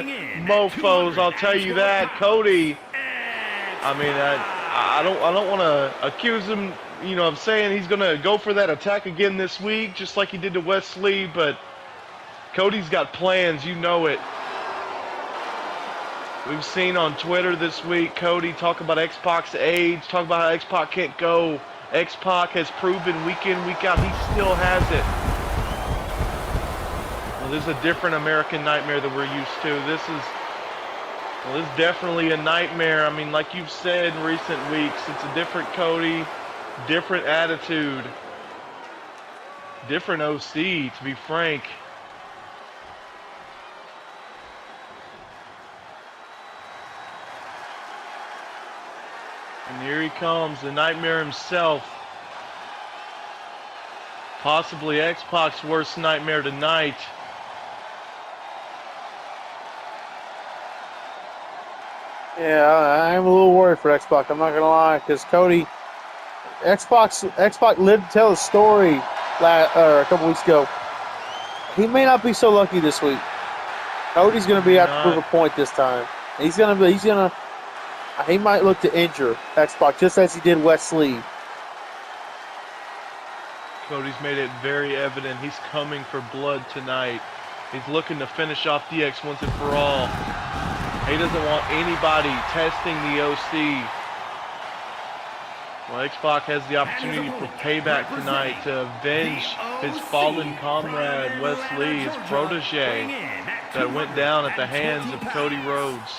Speaker 2: mofos, I'll tell you that. Cody, I mean, I don't want to accuse him, you know, of saying he's going to go for that attack again this week, just like he did to Wesley, but Cody's got plans, you know it. We've seen on Twitter this week, Cody talk about X-Pac's age, talk about how X-Pac can't go. X-Pac has proven week in, week out, he still has it. Well, this is a different American Nightmare that we're used to. This is definitely a nightmare. I mean, like you've said in recent weeks, it's a different Cody, different attitude, different OC, to be frank. And here he comes, the Nightmare himself. Possibly X-Pac's worst nightmare tonight.
Speaker 1: Yeah, I'm a little worried for X-Pac. I'm not going to lie, because Cody, X-Pac lived to tell a story a couple weeks ago. He may not be so lucky this week. Cody's going to be out to prove a point this time. He might look to injure X-Pac just as he did Wesley.
Speaker 2: Cody's made it very evident he's coming for blood tonight. He's looking to finish off DX once and for all. He doesn't want anybody testing the OC. Well, X-Pac has the opportunity for payback tonight to avenge his fallen comrade Wesley, his protege, that went down at the hands of Cody Rhodes.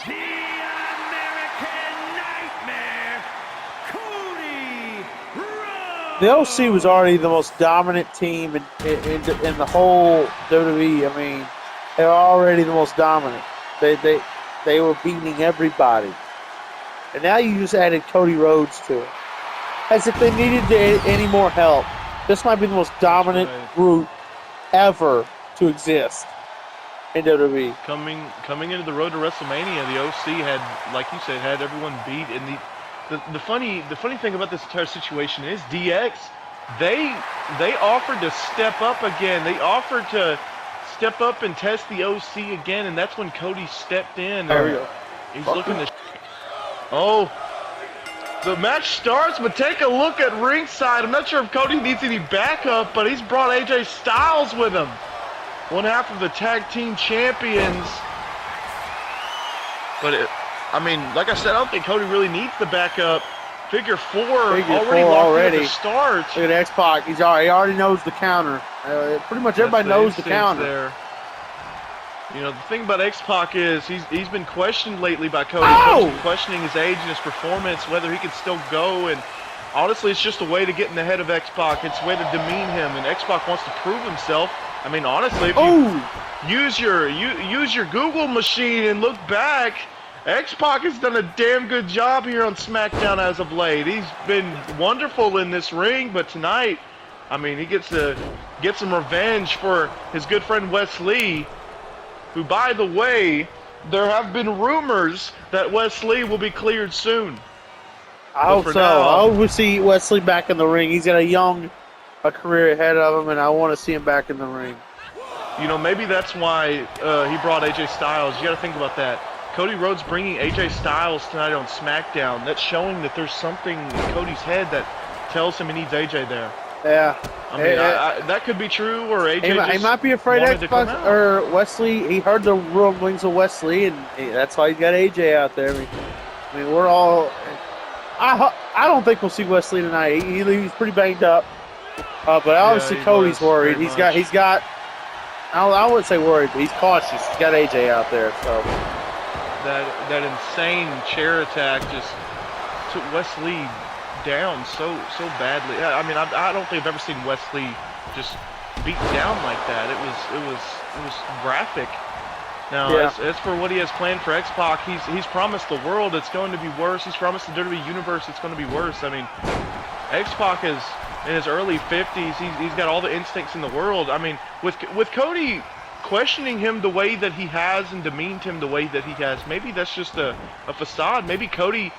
Speaker 1: The OC was already the most dominant team in the whole WWE. I mean, they were already the most dominant. They were beating everybody. And now you just added Cody Rhodes to it. As if they needed any more help. This might be the most dominant group ever to exist in WWE.
Speaker 2: Coming into the road to WrestleMania, the OC had, like you said, had everyone beat. And the funny thing about this entire situation is DX, they offered to step up again. They offered to step up and test the OC again, and that's when Cody stepped in.
Speaker 1: There we go.
Speaker 2: He's looking to... Oh, the match starts, but take a look at ringside. I'm not sure if Cody needs any backup, but he's brought AJ Styles with him. One half of the tag team champions. But I mean, like I said, I don't think Cody really needs the backup. Figure four already at the start.
Speaker 1: Look at X-Pac. He already knows the counter. Pretty much everybody knows the counter.
Speaker 2: There. You know, the thing about X-Pac is he's been questioned lately by Cody.
Speaker 1: Oh!
Speaker 2: Questioning his age and his performance, whether he can still go. And honestly, it's just a way to get in the head of X-Pac. It's a way to demean him. And X-Pac wants to prove himself. I mean, honestly, if you use your Google machine and look back, X-Pac has done a damn good job here on SmackDown as of late. He's been wonderful in this ring, but tonight I mean, he gets to get some revenge for his good friend Wes Lee, who, by the way, there have been rumors that Wes Lee will be cleared soon.
Speaker 1: I hope so. I hope we see Wesley back in the ring. He's got a career ahead of him, and I want to see him back in the ring.
Speaker 2: You know, maybe that's why he brought AJ Styles. You got to think about that. Cody Rhodes bringing AJ Styles tonight on SmackDown. That's showing that there's something in Cody's head that tells him he needs AJ there.
Speaker 1: Yeah.
Speaker 2: I mean, that could be true, or AJ
Speaker 1: he might be afraid of Wesley. He heard the rumblings of Wesley, and that's why he's got AJ out there. I mean, we're all. I don't think we'll see Wesley tonight. He's pretty banged up, but obviously Cody's worried. He's got. I wouldn't say worried, but he's cautious. He's got AJ out there, so.
Speaker 2: That insane chair attack just took Wesley down so badly. I mean, I don't think I've ever seen Wesley just beat down like that. It was graphic. Now, as for what he has planned for X-Pac, he's promised the world it's going to be worse. He's promised the WWE Universe it's going to be worse. I mean, X-Pac is in his early 50s. He's got all the instincts in the world. I mean, with Cody questioning him the way that he has and demeaned him the way that he has, maybe that's just a facade. Maybe Cody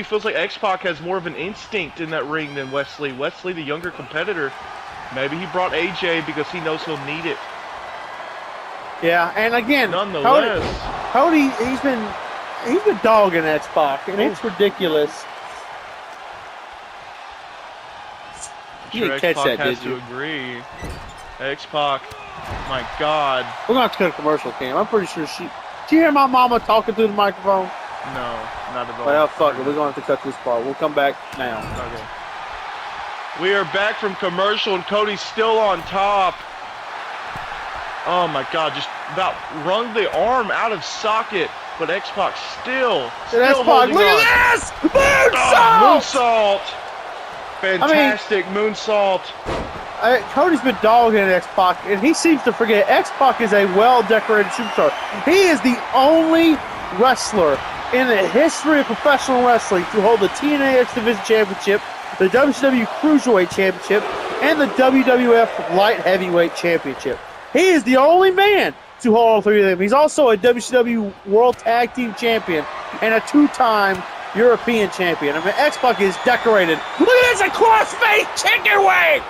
Speaker 2: feels like X-Pac has more of an instinct in that ring than Wesley. Wesley, the younger competitor, maybe he brought AJ because he knows he'll need it.
Speaker 1: Yeah, and again,
Speaker 2: nonetheless,
Speaker 1: Cody he's been dogging X-Pac, and it's ridiculous. You didn't catch that, did you?
Speaker 2: To agree. X-Pac, my God.
Speaker 1: We're gonna have to cut a commercial, Cam. I'm pretty sure Did you hear my mama talking through the microphone?
Speaker 2: No, not at all.
Speaker 1: Well, fuck it. We're going to have to cut this part. We'll come back now.
Speaker 2: Okay. We are back from commercial, and Cody's still on top. Oh, my God. Just about wrung the arm out of socket, but X-Pac still
Speaker 1: X-Pac,
Speaker 2: holding
Speaker 1: look
Speaker 2: on.
Speaker 1: at this! Moonsault!
Speaker 2: Moonsault! Fantastic moonsault.
Speaker 1: Cody's been dogging X-Pac, and he seems to forget X-Pac is a well-decorated superstar. He is the only wrestler in the history of professional wrestling to hold the TNA X Division Championship, the WCW Cruiserweight Championship, and the WWF Light Heavyweight Championship. He is the only man to hold all three of them. He's also a WCW World Tag Team Champion and a two-time European Champion. I mean, X-Pac is decorated. Look at this, a cross-face chicken wing!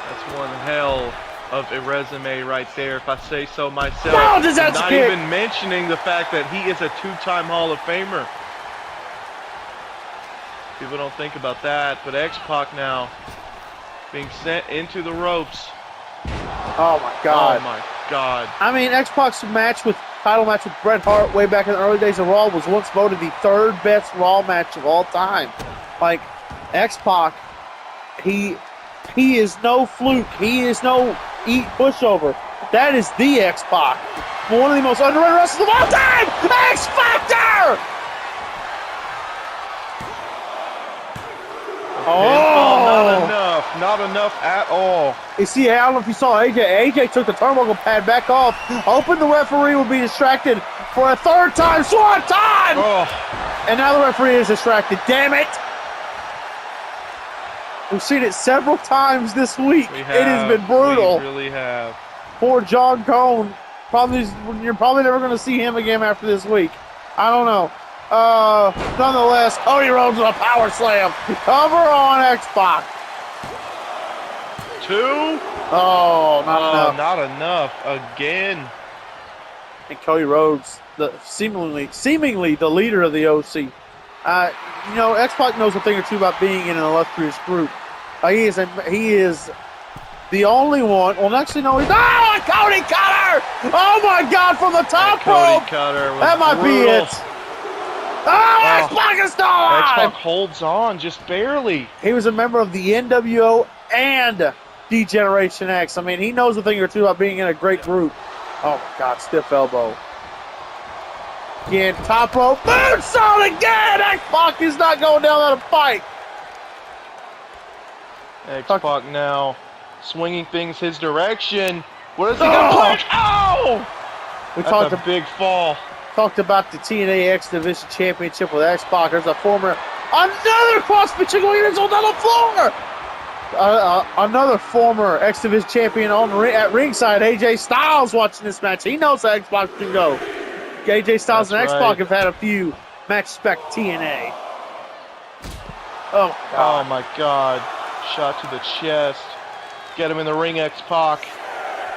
Speaker 2: That's one hell of a resume right there, if I say so myself.
Speaker 1: Wow, does that
Speaker 2: not even mentioning the fact that he is a two-time Hall of Famer. People don't think about that, but X-Pac now being sent into the ropes.
Speaker 1: Oh, my God.
Speaker 2: Oh, my God.
Speaker 1: I mean, X-Pac's title match with Bret Hart way back in the early days of Raw was once voted the third best Raw match of all time. Like, X-Pac, he is no fluke. He is no pushover. That is the X-Pac. One of the most underrated wrestlers of all time! X-Factor! Oh!
Speaker 2: Not enough at all.
Speaker 1: You see, I don't know if you saw AJ. AJ took the turnbuckle pad back off, hoping the referee would be distracted for a third time. Swan time!
Speaker 2: Oh.
Speaker 1: And now the referee is distracted. Damn it! We've seen it several times this week. It has been brutal.
Speaker 2: We really have.
Speaker 1: Poor John Cone. You're probably never going to see him again after this week. I don't know. Nonetheless, Cody Rhodes with a power slam. Cover on X-Pac.
Speaker 2: 2?
Speaker 1: Oh, not enough.
Speaker 2: Not enough again.
Speaker 1: And Cody Rhodes, seemingly the leader of the OC. X-Pac knows a thing or two about being in an illustrious group. He is the only one. Well, actually, no. A Cody Cutter! Oh my God! From the top rope.
Speaker 2: Cody Cutter was
Speaker 1: that might
Speaker 2: brutal.
Speaker 1: be it. Oh, X-Pac is still alive!
Speaker 2: X-Pac holds on, just barely.
Speaker 1: He was a member of the NWO and D-Generation X. I mean, he knows a thing or two about being in a great group. Oh my God! Stiff elbow. Again, top rope. Moonsault again! X-Pac is not going down without a fight.
Speaker 2: X-Pac now swinging things his direction. What is he going to punch? Oh! That's a big fall.
Speaker 1: Talked about the TNA X Division Championship with X-Pac. There's a former Another crossfit chicken wing is on the floor. Another former X Division champion at ringside, AJ Styles, watching this match. He knows how X-Pac can go. AJ Styles and X-Pac have had a few match spec TNA. Oh, God.
Speaker 2: Oh my God. Shot to the chest. Get him in the ring, X-Pac.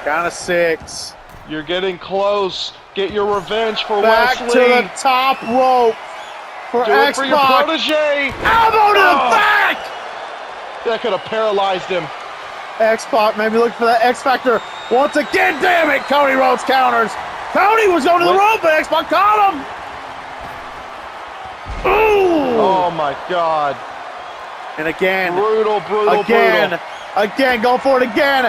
Speaker 1: Count of 6.
Speaker 2: You're getting close. Get your revenge for
Speaker 1: Back
Speaker 2: Wesley.
Speaker 1: to the top rope for
Speaker 2: Do it for your
Speaker 1: X-Pac.
Speaker 2: protege.
Speaker 1: Elbow to the back.
Speaker 2: That could have paralyzed him.
Speaker 1: X-Pac maybe looking for that X Factor once again. Damn it, Cody Rhodes counters. Cody was going to the rope, but X-Pac caught him. Ooh.
Speaker 2: Oh my God.
Speaker 1: And again.
Speaker 2: Brutal.
Speaker 1: Again, go for it again.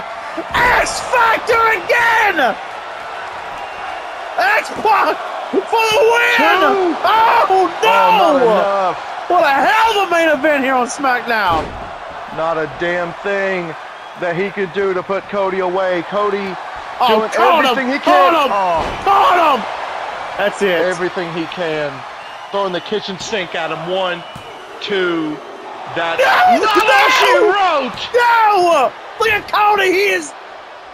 Speaker 1: X Factor again. X-Pac for the win.
Speaker 2: 2.
Speaker 1: Oh no.
Speaker 2: Oh, not enough.
Speaker 1: What a hell of a main event here on SmackDown.
Speaker 2: Not a damn thing that he could do to put Cody away. Cody doing everything he can.
Speaker 1: Caught him! That's it.
Speaker 2: Everything he can. Throwing the kitchen sink at him. 1, 2. That's not all she wrote.
Speaker 1: No! Look at Cody. He is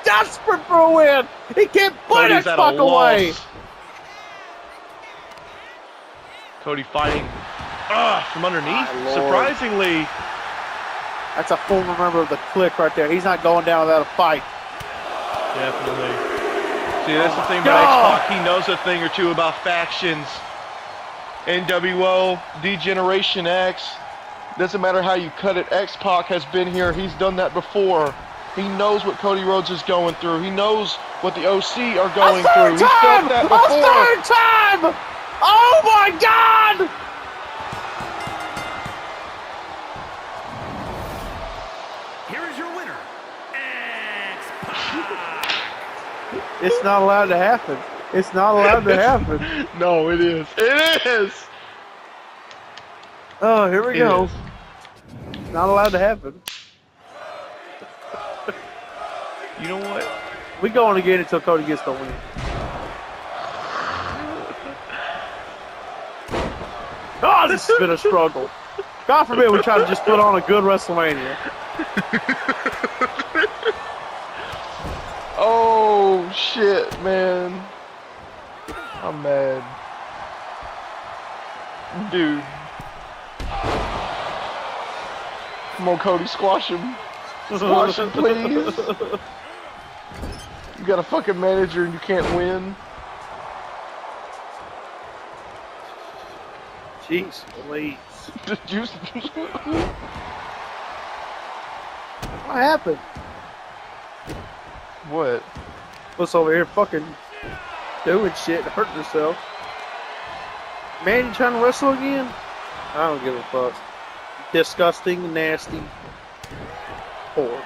Speaker 1: desperate for a win. He can't put
Speaker 2: Cody's at a
Speaker 1: X-Pac away.
Speaker 2: loss. Cody fighting from underneath.
Speaker 1: My Lord.
Speaker 2: Surprisingly.
Speaker 1: That's a former member of the Clique right there. He's not going down without a fight.
Speaker 2: Definitely. See, that's the thing about X-Pac. He knows a thing or two about factions. NWO, D-Generation X. Doesn't matter how you cut it. X-Pac has been here. He's done that before. He knows what Cody Rhodes is going through. He knows what the OC are going through. He's felt that before.
Speaker 1: A third time! Oh my God!
Speaker 3: Here is your winner, X-Pac.
Speaker 1: It's not allowed to happen. It's not allowed to happen.
Speaker 2: No, it is. It is.
Speaker 1: Oh, here we go. Not allowed to happen.
Speaker 2: You know what?
Speaker 1: We going again until Cody gets the win. Oh, this has been a struggle. God forbid we try to just put on a good WrestleMania.
Speaker 2: Oh, shit, man. I'm mad. Dude. Come on, Cody, squash him. Squash him, please. You got a fucking manager and you can't win.
Speaker 1: Jeez, please.
Speaker 2: Did you?
Speaker 1: What happened?
Speaker 2: What?
Speaker 1: What's over here fucking doing shit and hurting herself? Man, you trying to wrestle again? I don't give a fuck. Disgusting, nasty, whore.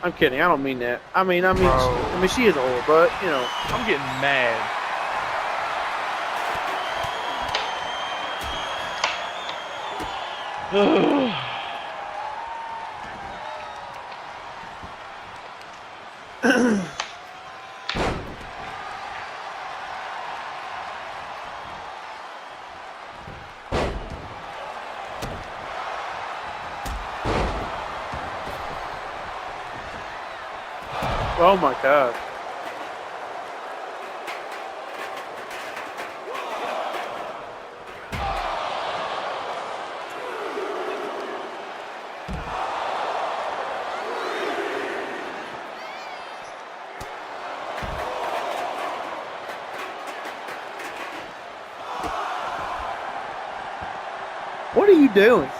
Speaker 1: I'm kidding. I don't mean that. I mean,
Speaker 2: Bro.
Speaker 1: she is a whore, but you know.
Speaker 2: I'm getting mad.
Speaker 1: Oh my God. What are you doing?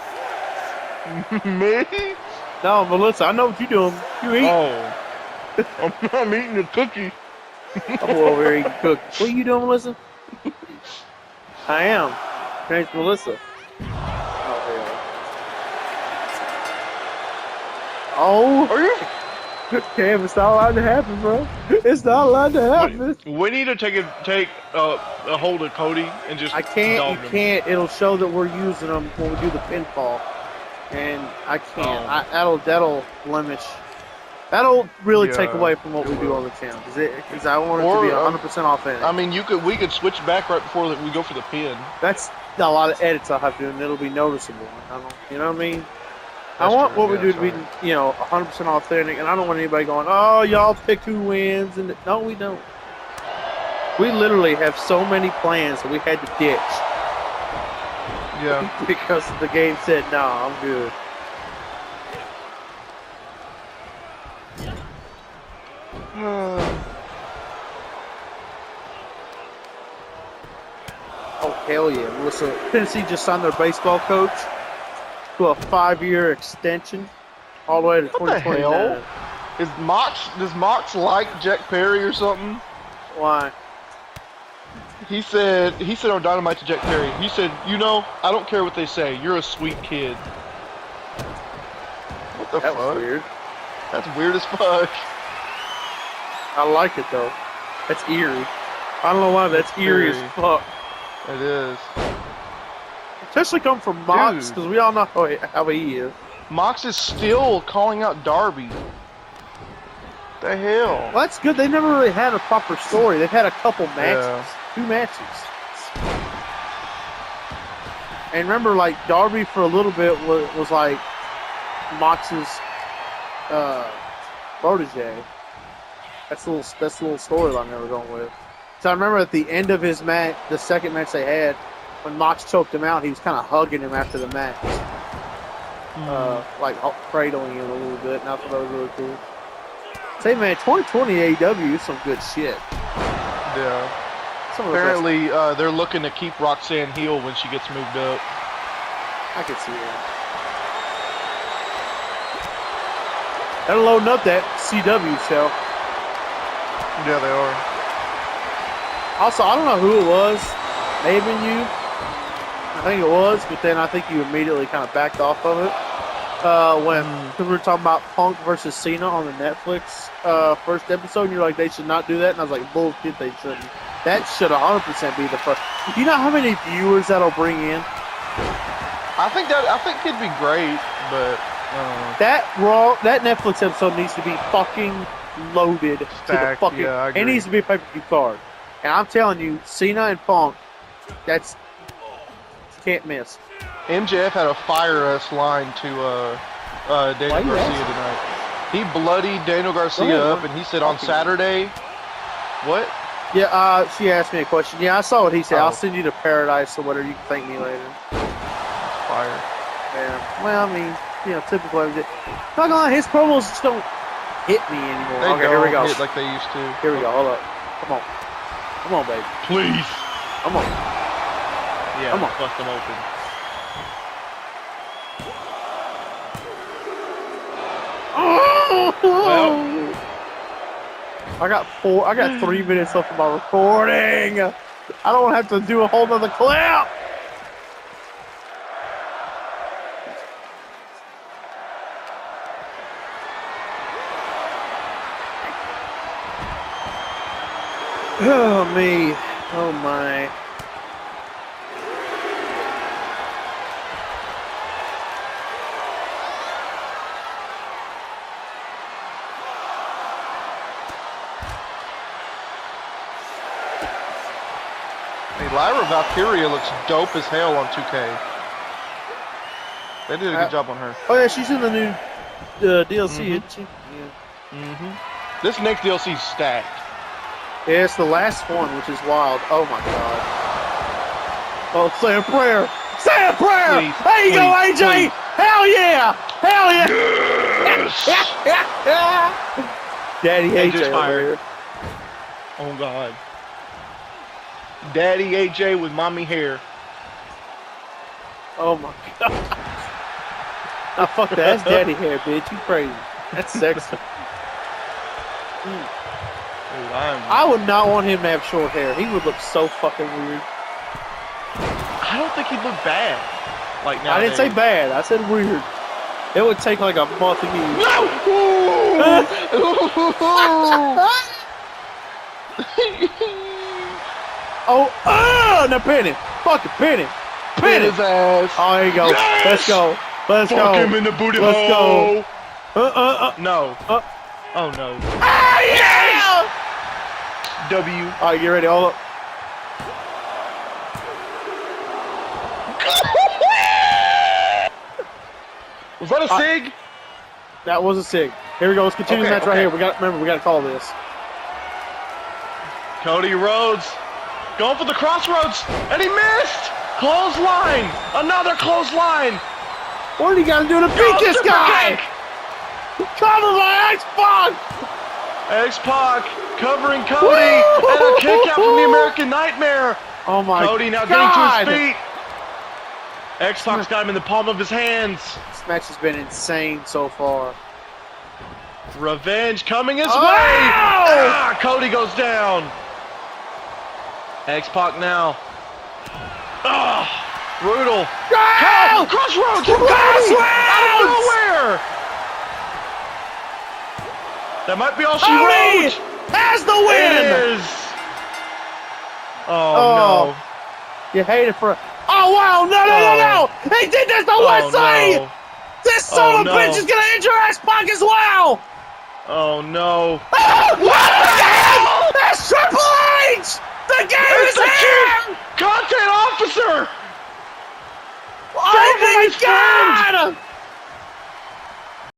Speaker 2: Me?
Speaker 1: No, Melissa, I know what you're doing. You eat.
Speaker 2: Oh. I'm eating a cookie.
Speaker 1: I'm over here eating cookies. What are you doing, Melissa? I am. Her name's Melissa. Oh,
Speaker 2: Are you?
Speaker 1: Cam, it's not allowed to happen, bro. It's not allowed to happen.
Speaker 2: We need to take a hold of Cody and just.
Speaker 1: I can't.
Speaker 2: dog
Speaker 1: You
Speaker 2: him.
Speaker 1: can't. It'll show that we're using them when we do the pinfall, and I can't.
Speaker 2: Oh.
Speaker 1: That'll blemish That'll really take
Speaker 2: Yeah,
Speaker 1: away from what
Speaker 2: it
Speaker 1: we do
Speaker 2: will.
Speaker 1: on the channel because I want it
Speaker 2: Or,
Speaker 1: to be 100% authentic.
Speaker 2: I mean, we could switch back right before we go for the pin.
Speaker 1: That's a lot of edits I'll have to do, and it'll be noticeable. I don't, you know what I mean? I
Speaker 2: That's
Speaker 1: want
Speaker 2: true,
Speaker 1: what we
Speaker 2: yeah,
Speaker 1: do to be,
Speaker 2: that's right.
Speaker 1: 100% authentic, and I don't want anybody going, "Oh, y'all pick who wins." And no, we don't. We literally have so many plans that we had to ditch
Speaker 2: Yeah.
Speaker 1: because the game said, "No, I'm good." Oh hell yeah! Melissa, Tennessee just signed their baseball coach to a 5-year extension, all the way to
Speaker 2: What the
Speaker 1: 2029.
Speaker 2: hell? Does Mox like Jack Perry or something?
Speaker 1: Why?
Speaker 2: He said on Dynamite to Jack Perry, he said, I don't care what they say, you're a sweet kid. What the
Speaker 1: That
Speaker 2: fuck?
Speaker 1: was weird.
Speaker 2: That's weird as fuck.
Speaker 1: I like it though. That's eerie. I don't know why that's eerie as
Speaker 2: Very.
Speaker 1: fuck.
Speaker 2: It is.
Speaker 1: Especially come from Mox,
Speaker 2: Dude.
Speaker 1: because we all know how he is.
Speaker 2: Mox is still calling out Darby. The hell?
Speaker 1: Well, that's good. They never really had a proper story. They've had a couple matches.
Speaker 2: Yeah.
Speaker 1: 2 matches. And remember, like, Darby for a little bit was like Mox's protege. That's a little storyline they were going with. So I remember at the end of his match, the second match they had, when Mox choked him out, he was kind of hugging him after the match. Like cradling him a little bit, and I thought that was really cool. Say, man, 2020 AEW is some good shit.
Speaker 2: Yeah.
Speaker 1: Some of the best.
Speaker 2: Apparently, they're looking to keep Roxanne heel when she gets moved up.
Speaker 1: I can see that. They're loading up that CW show.
Speaker 2: Yeah, they are.
Speaker 1: Also, I don't know who it was. May have been you. I think it was, but then I think you immediately kind of backed off of it. When we were talking about Punk versus Cena on the Netflix first episode, and you're like, they should not do that. And I was like, bullshit, they shouldn't. That should 100% be the first. Do you know how many viewers that'll bring in?
Speaker 2: I think it'd be great, but
Speaker 1: That Netflix episode needs to be fucking loaded to the
Speaker 2: Stacked,
Speaker 1: fucking.
Speaker 2: yeah, I
Speaker 1: It
Speaker 2: agree.
Speaker 1: needs to be a pay-per-view card. And I'm telling you, Cena and Punk, that's can't miss.
Speaker 2: MJF had a fire-ass line to Daniel
Speaker 1: Why you
Speaker 2: Garcia
Speaker 1: asking?
Speaker 2: tonight. He bloodied Daniel Garcia
Speaker 1: ahead,
Speaker 2: up,
Speaker 1: man.
Speaker 2: and he said on
Speaker 1: Talk to me.
Speaker 2: Saturday, what?
Speaker 1: Yeah, she asked me a question. Yeah, I saw what he said.
Speaker 2: Oh.
Speaker 1: I'll send you to paradise or whatever. You can thank me later.
Speaker 2: Fire.
Speaker 1: Yeah. Well, I mean, typically, not gonna lie, his promos just don't hit me anymore.
Speaker 2: They
Speaker 1: Okay,
Speaker 2: don't
Speaker 1: here we go.
Speaker 2: hit like they used to.
Speaker 1: Here we go. Hold up. Come on, baby.
Speaker 2: Please.
Speaker 1: Come on.
Speaker 2: Yeah,
Speaker 1: Come on.
Speaker 2: bust them open. Well.
Speaker 1: I got 3 minutes left of my recording. I don't want to have to do a whole nother clip. Oh me. Oh my.
Speaker 2: Hey, Lyra Valkyria looks dope as hell on 2K. They did a good job on her.
Speaker 1: Oh yeah, she's in the new DLC, isn't she?
Speaker 2: This next DLC's stacked.
Speaker 1: Yeah, it's the last one, which is wild. Oh my god. Oh, say a prayer. Say a prayer.
Speaker 2: Please,
Speaker 1: There you go,
Speaker 2: please,
Speaker 1: AJ.
Speaker 2: please.
Speaker 1: Hell yeah. Hell yeah. Daddy
Speaker 2: AJ's
Speaker 1: AJ over
Speaker 2: fired.
Speaker 1: here.
Speaker 2: Oh God. Daddy AJ with mommy hair.
Speaker 1: Oh my god. Nah, fuck that. That's daddy hair, bitch. You crazy. That's sexy.
Speaker 2: Dude,
Speaker 1: I would not want him to have short hair. He would look so fucking weird.
Speaker 2: I don't think he'd look bad. Like now.
Speaker 1: I didn't say bad. I said weird. It would take like a month to use. Now pin him. Fucking pin him. Pin him.
Speaker 2: his ass.
Speaker 1: Oh, there you go.
Speaker 2: Yes!
Speaker 1: Let's go. Let's
Speaker 2: Fuck
Speaker 1: go.
Speaker 2: him in the booty
Speaker 1: Let's
Speaker 2: hole.
Speaker 1: go.
Speaker 2: No. Oh no.
Speaker 1: Ah, yeah!
Speaker 2: W.
Speaker 1: All right, get ready. Hold up.
Speaker 2: Was that a sig?
Speaker 1: That was a sig. Here we go. Let's continue the match right here. We got remember we got to call this.
Speaker 2: Cody Rhodes going for the crossroads, and he missed. Clothesline. Another clothesline.
Speaker 1: What do you got to do to beat this guy? Cover by X-Pac.
Speaker 2: X-Pac covering Cody, and a kick out from the American Nightmare.
Speaker 1: Oh my
Speaker 2: Cody now
Speaker 1: God.
Speaker 2: getting to his feet. X-Pac's got him in the palm of his hands.
Speaker 1: This match has been insane so far.
Speaker 2: Revenge coming his way. Ah, Cody goes down. X-Pac now. Ah, brutal.
Speaker 1: Go!
Speaker 2: Crossroads!
Speaker 1: Crossroads!
Speaker 2: Out of nowhere! That might be all she
Speaker 1: Cody
Speaker 2: wrote.
Speaker 1: has the
Speaker 2: It
Speaker 1: win.
Speaker 2: is. Oh, no.
Speaker 1: You hate it for. Oh wow! No! He did this to Wesley.
Speaker 2: no.
Speaker 1: This son of a
Speaker 2: no.
Speaker 1: bitch is gonna injure X-Pac as well.
Speaker 2: Oh no.
Speaker 1: Oh, that's Triple H. The game
Speaker 2: It's
Speaker 1: is
Speaker 2: the
Speaker 1: here.
Speaker 2: chief content officer.
Speaker 1: Oh my
Speaker 2: Saving his
Speaker 1: God!